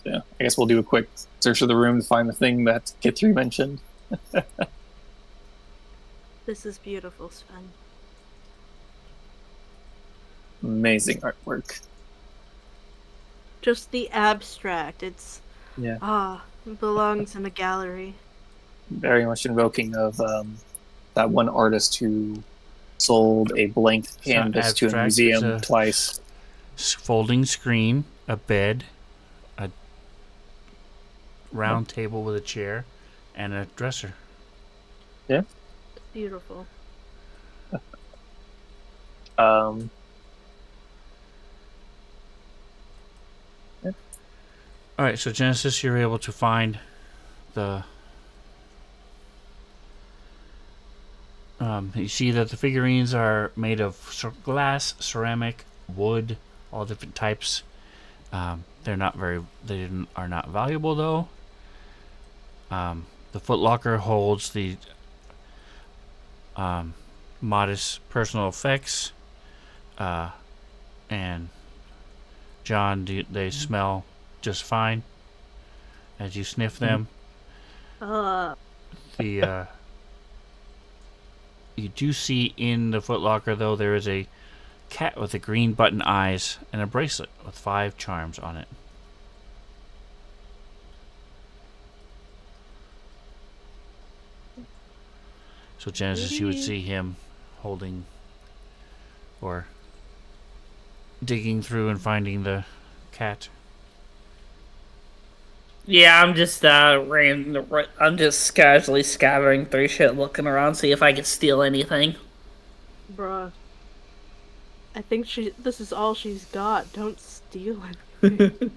Yeah, I guess we'll do a quick search of the room to find the thing that Kithri mentioned. this is beautiful, Sven. Amazing artwork. Just the abstract. It's Yeah, it belongs in a gallery. very much invoking of that one artist who sold a blank not canvas to a abstract, museum it's a- twice. Folding screen, a bed, a round table with a chair, and a dresser. Yeah. Beautiful. Um, Alright, so Genesis, you're able to find the. You see that the figurines are made of glass, ceramic, wood, all different types. They're not very. Are not valuable though. The footlocker holds the modest personal effects, and John, they smell just fine as you sniff them. The you do see in the footlocker though there is a cat with a green button eyes and a bracelet with 5 charms on it. So Genesis, you would see him holding or digging through and finding the cat. Yeah, I'm just I'm just casually scouring through shit, looking around, see if I can steal anything. Bruh. I think this is all she's got. Don't steal anything.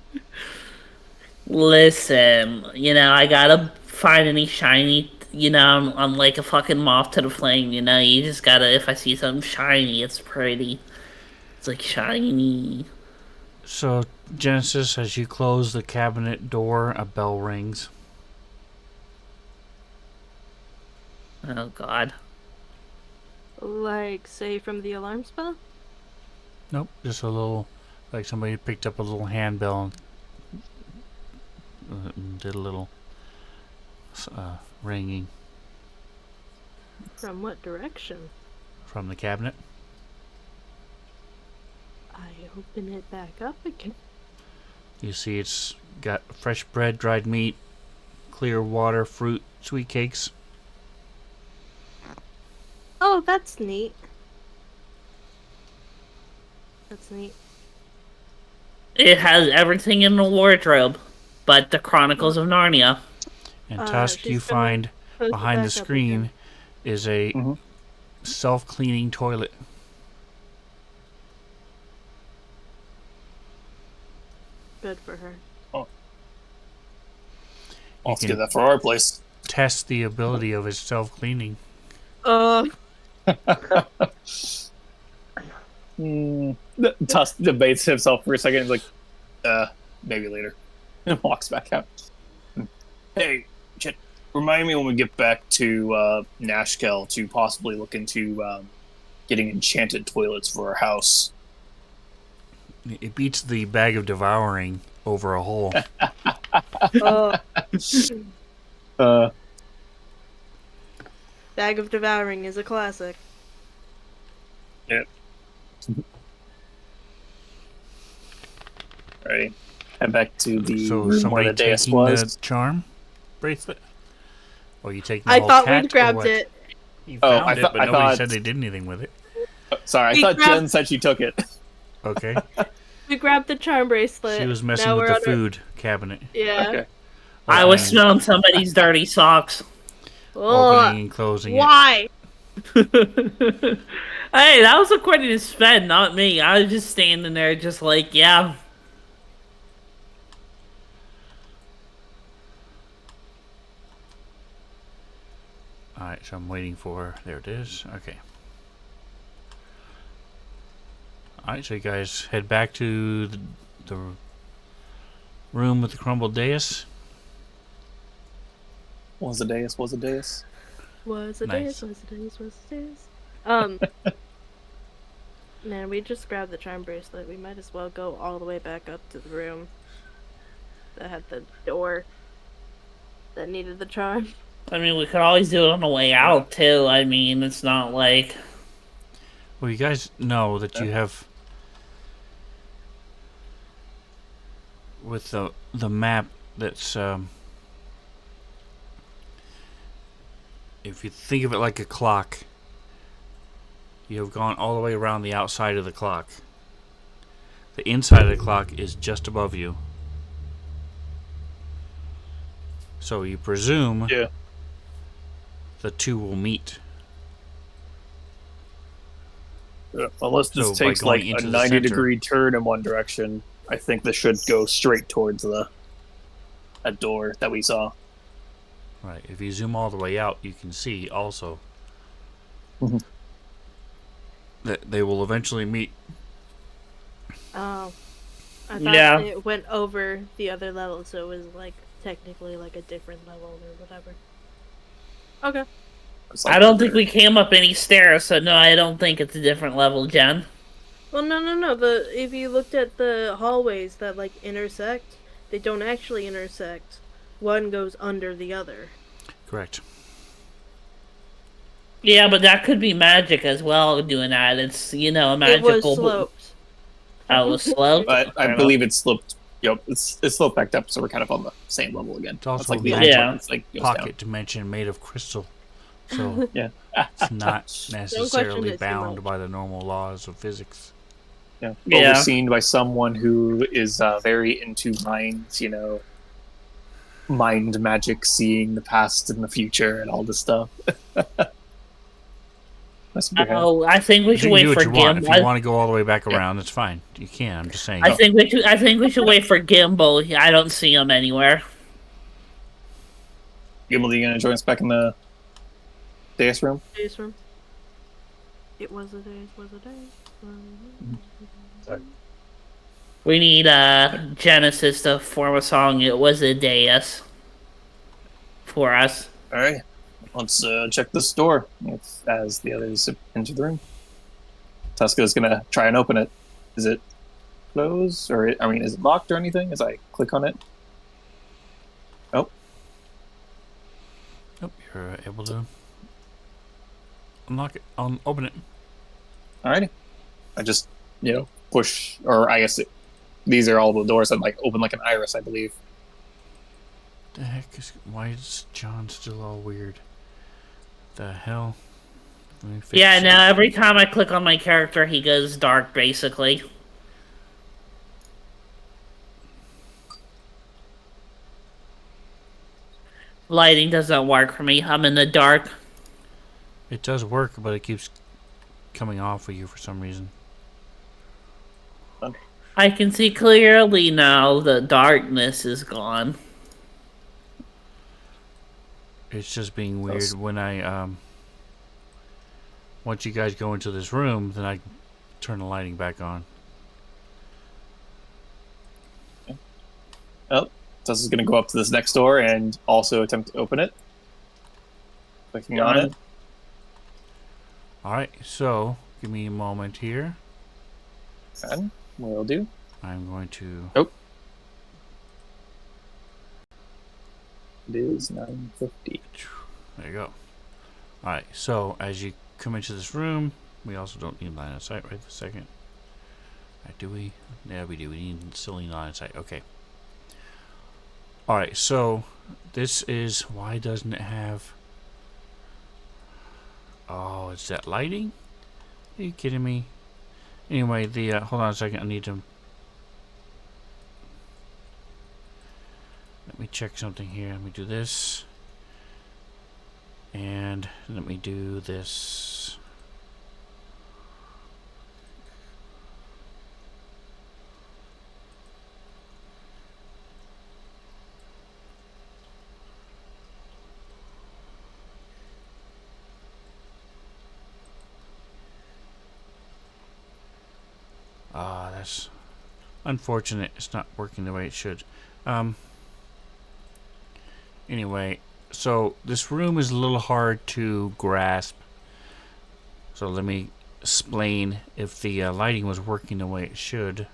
Listen, I gotta find any shiny. I'm like a fucking moth to the flame. You just gotta. If I see something shiny, it's pretty. It's like shiny. So Genesis, as you close the cabinet door, a bell rings. Oh God. Like, say, from the alarm spell? Nope, just a little Like somebody picked up a little handbell and did a little ringing From what direction? from the cabinet. I open it back up again. You see it's got fresh bread, dried meat, clear water, fruit, sweet cakes. Oh, that's neat. That's neat. It has everything in the wardrobe, but the Chronicles of Narnia. And Tusk, she's you gonna find Close it behind the back up screen again. is a Mhm. self-cleaning toilet. Good for her. Let's can- get that for our place. Test the ability of its self-cleaning. Tusk debates himself for a second. He's like, maybe later. And walks back out. Hey, Chet, remind me when we get back to Nashkel to possibly look into getting enchanted toilets for our house. It beats the bag of devouring over a hole. Bag of Devouring is a classic. Alright. Head back to the So room where somebody the dais taking was. the charm bracelet? Or you taking the I whole thought cat, we'd or grabbed what? it. You Oh, found I it, thought- but I nobody thought- said they did anything with it. Sorry, I We thought grabbed- Jen said she took it. Okay. We grabbed the charm bracelet. She was messing Now with we're the on our- food cabinet. Yeah. Okay. I was Opening- smelling somebody's dirty socks. opening and closing it. Why? Hey, that was according to Sven, not me. I was just standing there, just like, yeah. Alright, so I'm waiting for... There it is. Okay. Alright, so you guys head back to the room with the crumbled dais. Was a dais, was a dais. Was a Nice. days, was a days, was a days. Man, we just grabbed the charm bracelet. We might as well go all the way back up to the room that had the door that needed the charm. I mean, we could always do it on the way out, too. I mean, it's not like... Well, you guys know that you have... With the map that's... if you think of it like a clock, you have gone all the way around the outside of the clock. The inside of the clock is just above you. So you presume Yeah. the two will meet. Unless this So by takes going like a into the 90-degree turn in one direction, I think this should go straight towards a door that we saw. Right. If you zoom all the way out, you can see also Mhm. that they will eventually meet. Oh. I thought Yeah. it went over the other level, so it was like technically like a different level or whatever. Okay. It's like I don't think we came up any stairs, so no, I don't think it's a different level, Jen. Well, no. If you looked at the hallways that like intersect, they don't actually intersect. One goes under the other. Correct. Yeah, but that could be magic as well, doing that. It's, a It magical... was sloped. Oh, it was sloped? But I Okay. believe it's sloped. Yep, it's sloped back up, so we're kind of on the same level again. It's also It's like the a only magic one that's like goes Pocket dimension made of crystal. So down. it's not question necessarily it too bound much. by the normal laws of physics. Yeah. Yeah. Overseen by someone who is very into minds, mind magic, seeing the past and the future, and all this stuff. That's pretty good. Oh, I think we You should can wait do what for you want. If Gimbal. you want to go all the way back around, that's fine. You can. I'm just saying. I think we should wait for Gimbal. I don't see him anywhere. Gimble, you gonna join us back in the dais room? Days from. It was a days, was a days. Sorry. We need Genesis to form a song. It was a dais for us. All right, let's check this door as the others enter the room. Tuska's gonna try and open it. Is it close? Or, I mean, is it locked or anything as I click on it? Oh, Oh, you're able to unlock it. Open it. alrighty. I just, push, or I guess these are all the doors that like open like an iris, I believe. The heck why is John still all weird? The hell? Let me fix Yeah, it. now every time I click on my character, he goes dark, basically. Lighting doesn't work for me. I'm in the dark. It does work, but it keeps coming off of you for some reason. I can see clearly now. The darkness is gone. It's just being weird when I once you guys go into this room, then I turn the lighting back on. Oh, Tess is going to go up to this next door and also attempt to open it. Clicking on it. Alright, so give me a moment here. And will do. I'm going to... Oh. It is 9:50. There you go. Alright, so as you come into this room, we also don't need line of sight right this second. Do we? Yeah, we do. We need still need line of sight. Okay. Alright, so this is... Why doesn't it have... Oh, it's that lighting? Are you kidding me? Anyway, the... hold on a second. I need to... Let me check something here. Let me do this. And let me do this. That's unfortunate. It's not working the way it should. Anyway, so this room is a little hard to grasp. So let me explain if the lighting was working the way it should.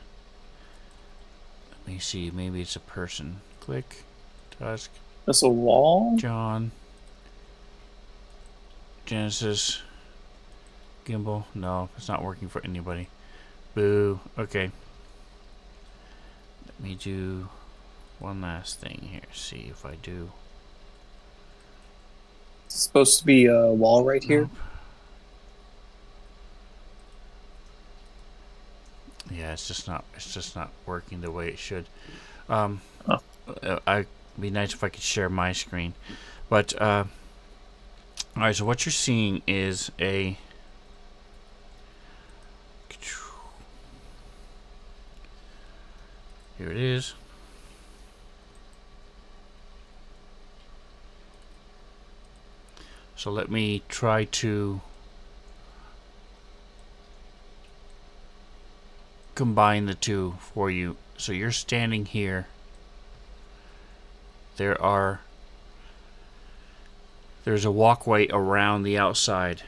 Let me see. Maybe it's a person. Click. Tusk. That's a wall? John. Genesis. Gimbal. No, it's not working for anybody. Boo. Okay. Let me do one last thing here. See if I do. It's supposed to be a wall right here. Nope. Yeah, it's just not working the way it should. It'd be nice if I could share my screen. But alright, so what you're seeing is a here it is. So let me try to combine the two for you. So you're standing here. There's a walkway around the outside.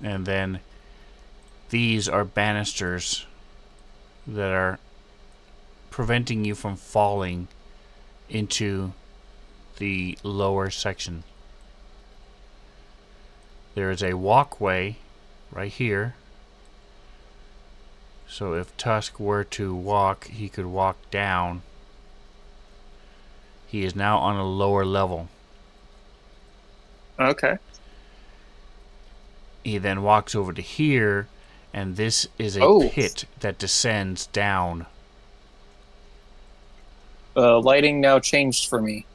And then these are banisters that are preventing you from falling into the lower section. There is a walkway right here. So if Tusk were to walk, he could walk down. He is now on a lower level. Okay. He then walks over to here, and this is a pit that descends down. Lighting now changed for me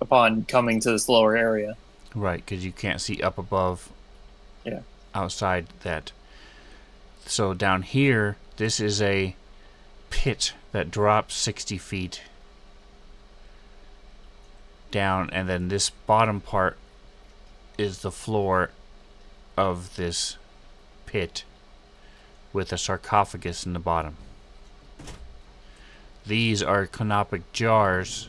upon coming to this lower area. Right, because you can't see up above. Yeah. Outside that. So down here, this is a pit that drops 60 feet down, and then this bottom part is the floor of this pit with a sarcophagus in the bottom. These are canopic jars,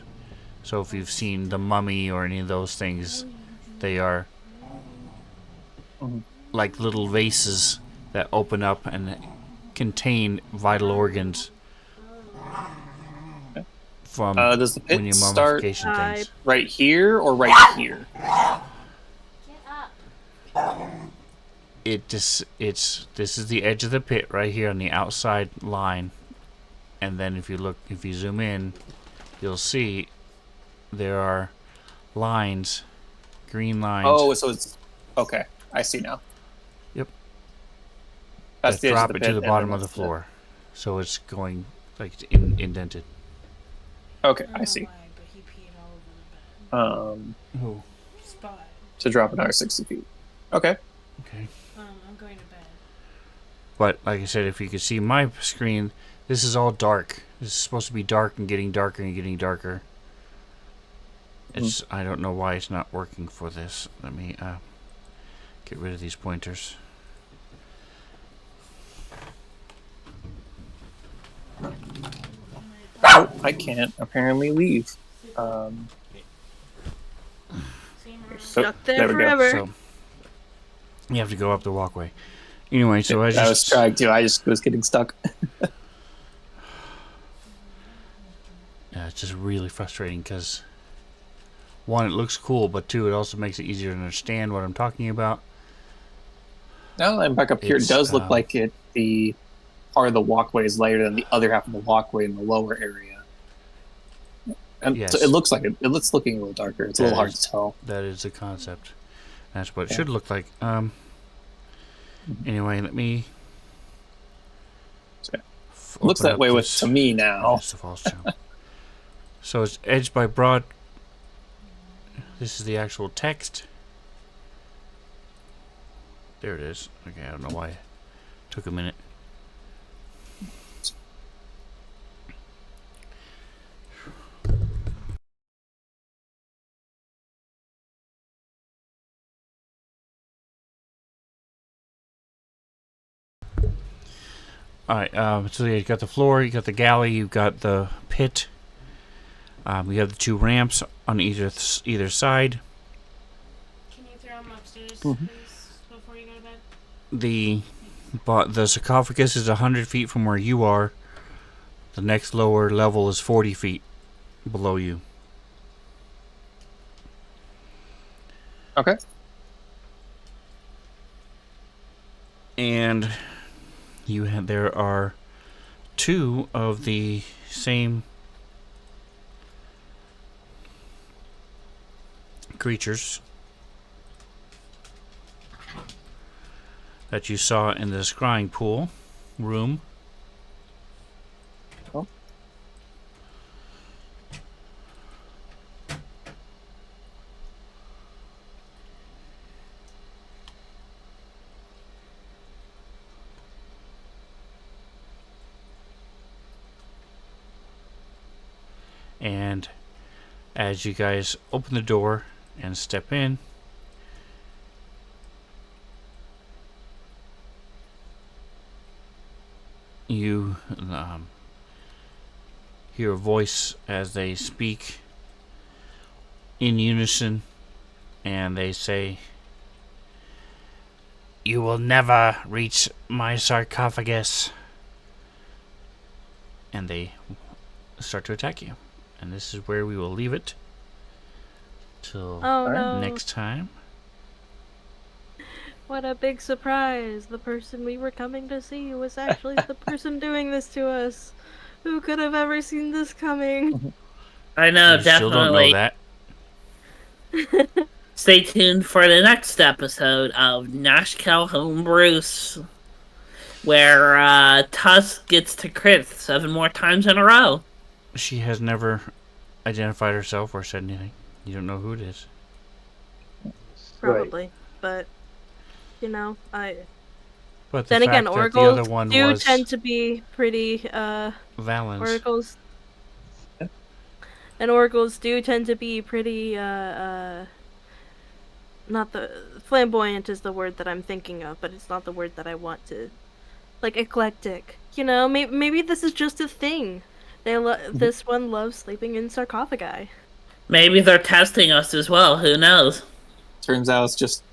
so if you've seen The Mummy or any of those things, they are like little vases that open up and contain vital organs from Does the pit when your start mummification things. right here or right here? This is the edge of the pit right here on the outside line, and then if you zoom in, you'll see there are lines, green lines. Oh, so it's okay. I see now. Yep. That's that the edge drop of the it pit, to the and bottom then of the that's floor, so it's going like indented. Okay, I see. But he peed all over the bed. Oh, Spot. To drop another 60 feet. Okay. okay. I'm going to bed. But like I said, if you could see my screen, this is all dark. This is supposed to be dark and getting darker and getting darker. It's I don't know why it's not working for this. Let me get rid of these pointers. Oh, I can't apparently leave. Stuck there there we go. forever. So you have to go up the walkway. Anyway, so I was trying to. I just was getting stuck. Yeah, it's just really frustrating because one, it looks cool, but two, it also makes it easier to understand what I'm talking about. Now that I'm back up here, it It's, does look like the part of the walkway is lighter than the other half of the walkway in the lower area. And Yes. so it looks like it's looking a little darker. It's a little hard to tell. That is the concept. That's what it should look like. Anyway, let me. It looks that way to me now. The false channel. So it's edged by broad. This is the actual text. There it is. Okay, I don't know why it took a minute. Alright, so yeah, you got the floor, you got the galley, you've got the pit. We have the two ramps on either side. Can you throw him upstairs, Mhm. please, before you go to bed? The sarcophagus is 100 feet from where you are. The next lower level is 40 feet below you. Okay. And there are two of the same creatures that you saw in the scrying pool room. Oh. And as you guys open the door and step in, you hear a voice as they speak in unison, and they say, "You will never reach my sarcophagus." And they start to attack you. And this is where we will leave it till Oh no. next time. What a big surprise. The person we were coming to see was actually the person doing this to us. Who could have ever seen this coming? I know, You still don't know definitely. that. Stay tuned for the next episode of Nashkel Homebrew, where Tusk gets to crit 7 more times in a row. She has never identified herself or said anything. You don't know who it is. Probably. But, you know, But the then again, fact that the other oracles one do was tend to be pretty, Valens. oracles... And oracles do tend to be pretty, not the... Flamboyant is the word that I'm thinking of, but it's not the word that I want to... Like, eclectic. You know, maybe this is just a thing. This one loves sleeping in sarcophagi. Maybe they're testing us as well, who knows? Turns out it's just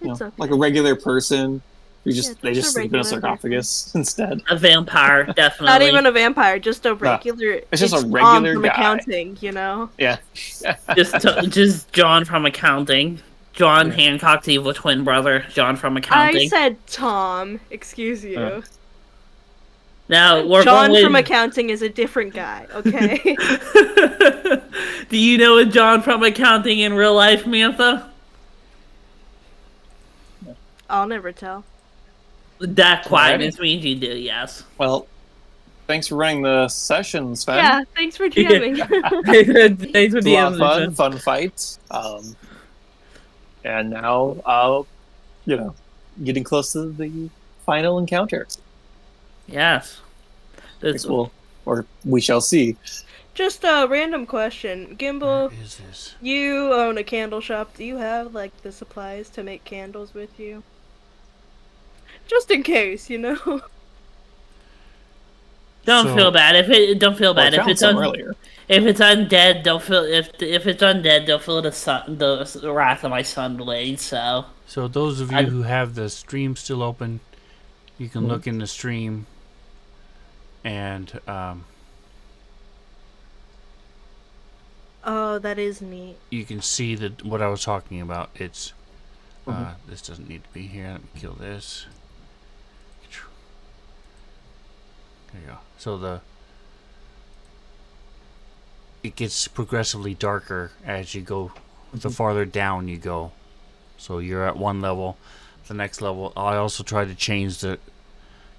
It's okay. like a regular person They just sleep in a sarcophagus instead. A vampire, definitely. Not even a vampire, just a No, regular. it's just a Tom regular from guy. accounting, you know. Yeah. just John from accounting. John Yeah. Hancock's evil twin brother, John from I accounting. said Tom. Excuse you. Now we're John going from with... accounting is a different guy. Okay. Do you know a John from accounting in real life, Mantha? I'll never tell. That quietness Alrighty. means you do, yes. Well, thanks for running the session, Sven. Yeah. Thanks for jamming. Thanks for It's a lot of the fun fights. And now, getting close to the final encounter. Yes. This Or we shall see. Just a random question, Gimbal. Where is this? You own a candle shop. Do you have like the supplies to make candles with you? Just in case, you know. Don't So- feel bad don't feel Well, I bad if found it's some earlier. if it's undead. Don't feel if it's undead. Don't feel the wrath of my sun blade. So So those of you I- who have the stream still open, you can look in the stream and Oh, that is neat. you can see that what I was talking about. It's this doesn't need to be here. Let me kill this. There you go. So it gets progressively darker as you go. The farther down you go. So you're at one level. The next level, I also try to change the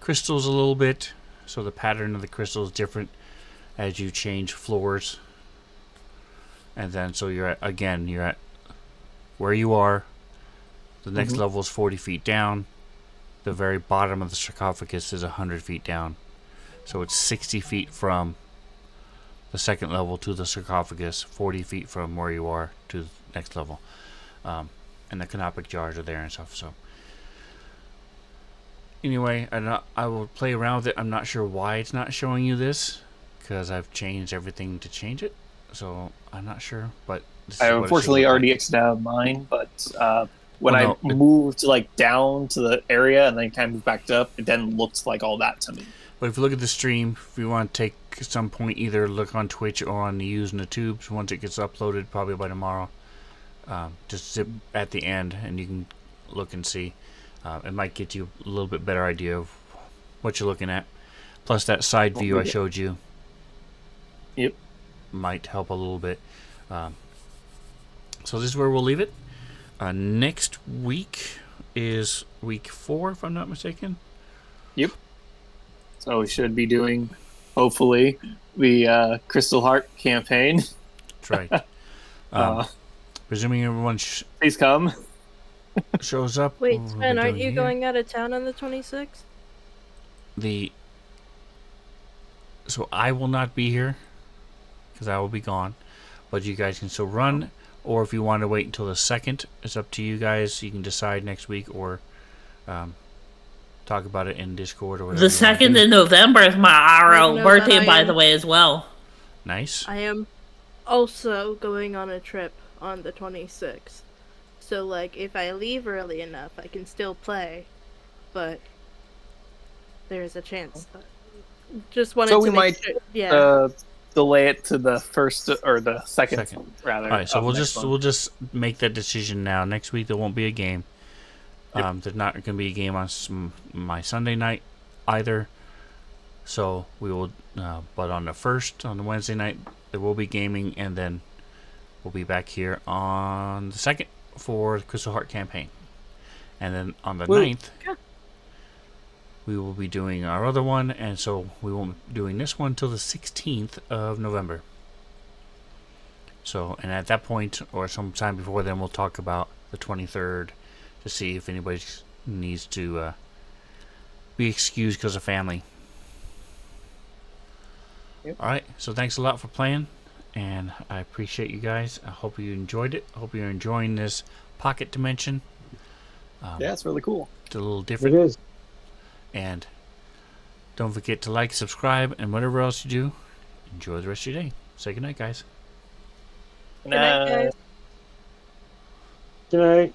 crystals a little bit, so the pattern of the crystal is different as you change floors. And then so you're at where you are. The next level is 40 feet down. The very bottom of the sarcophagus is 100 feet down. So it's 60 feet from the second level to the sarcophagus, 40 feet from where you are to the next level. And the canopic jars are there and stuff. So anyway, I will play around with it. I'm not sure why it's not showing you this, because I've changed everything to change it. So I'm not sure, but this I is what it should unfortunately look already like. exited out of mine, but when Well, I no, moved down to the area and then kind of moved back up, it then looked like all that to me. But if you look at the stream, if you want to take some point, either look on Twitch or on the Using the Tubes once it gets uploaded, probably by tomorrow. Just zip at the end and you can look and see. It might get you a little bit better idea of what you're looking at. Plus that side view I showed you. Yep. Might help a little bit. So this is where we'll leave it. Next week is week 4, if I'm not mistaken. Yep. So we should be doing, hopefully, the Crystal Heart campaign. That's right. Presuming everyone Please come. shows up. Wait, we'll be Sven, aren't doing you here. going out of town on the 26th? So I will not be here because I will be gone, but you guys can still run, or if you want to wait until the 2nd, it's up to you guys. You can decide next week, or talk about it in Discord or whatever. the 2nd of November is my I RL know birthday, that I by am- the way, as well. Nice. I am also going on a trip on the 26th. So, like, if I leave early enough, I can still play. But there's a chance. Just wanted So to we make might, sure. Yeah. delay it to the first or the second, Second. rather. All right, so of next month. we'll just make that decision now. Next week there won't be a game. There's not going to be a game on my Sunday night either. So we will, but on the 1st, on the Wednesday night, there will be gaming, and then we'll be back here on the 2nd for the Crystal Heart campaign. And then on the 9th, we will be doing our other one, and so we won't be doing this one till the 16th of November. So, and at that point, or sometime before then, we'll talk about the 23rd to see if anybody needs to be excused because of family. Yep. Alright, so thanks a lot for playing, and I appreciate you guys. I hope you enjoyed it. I hope you're enjoying this pocket dimension. Yeah, it's really cool. It's a little It different. is. And don't forget to like, subscribe, and whatever else you do, enjoy the rest of your day. Say goodnight, guys. Good night, guys. Good night.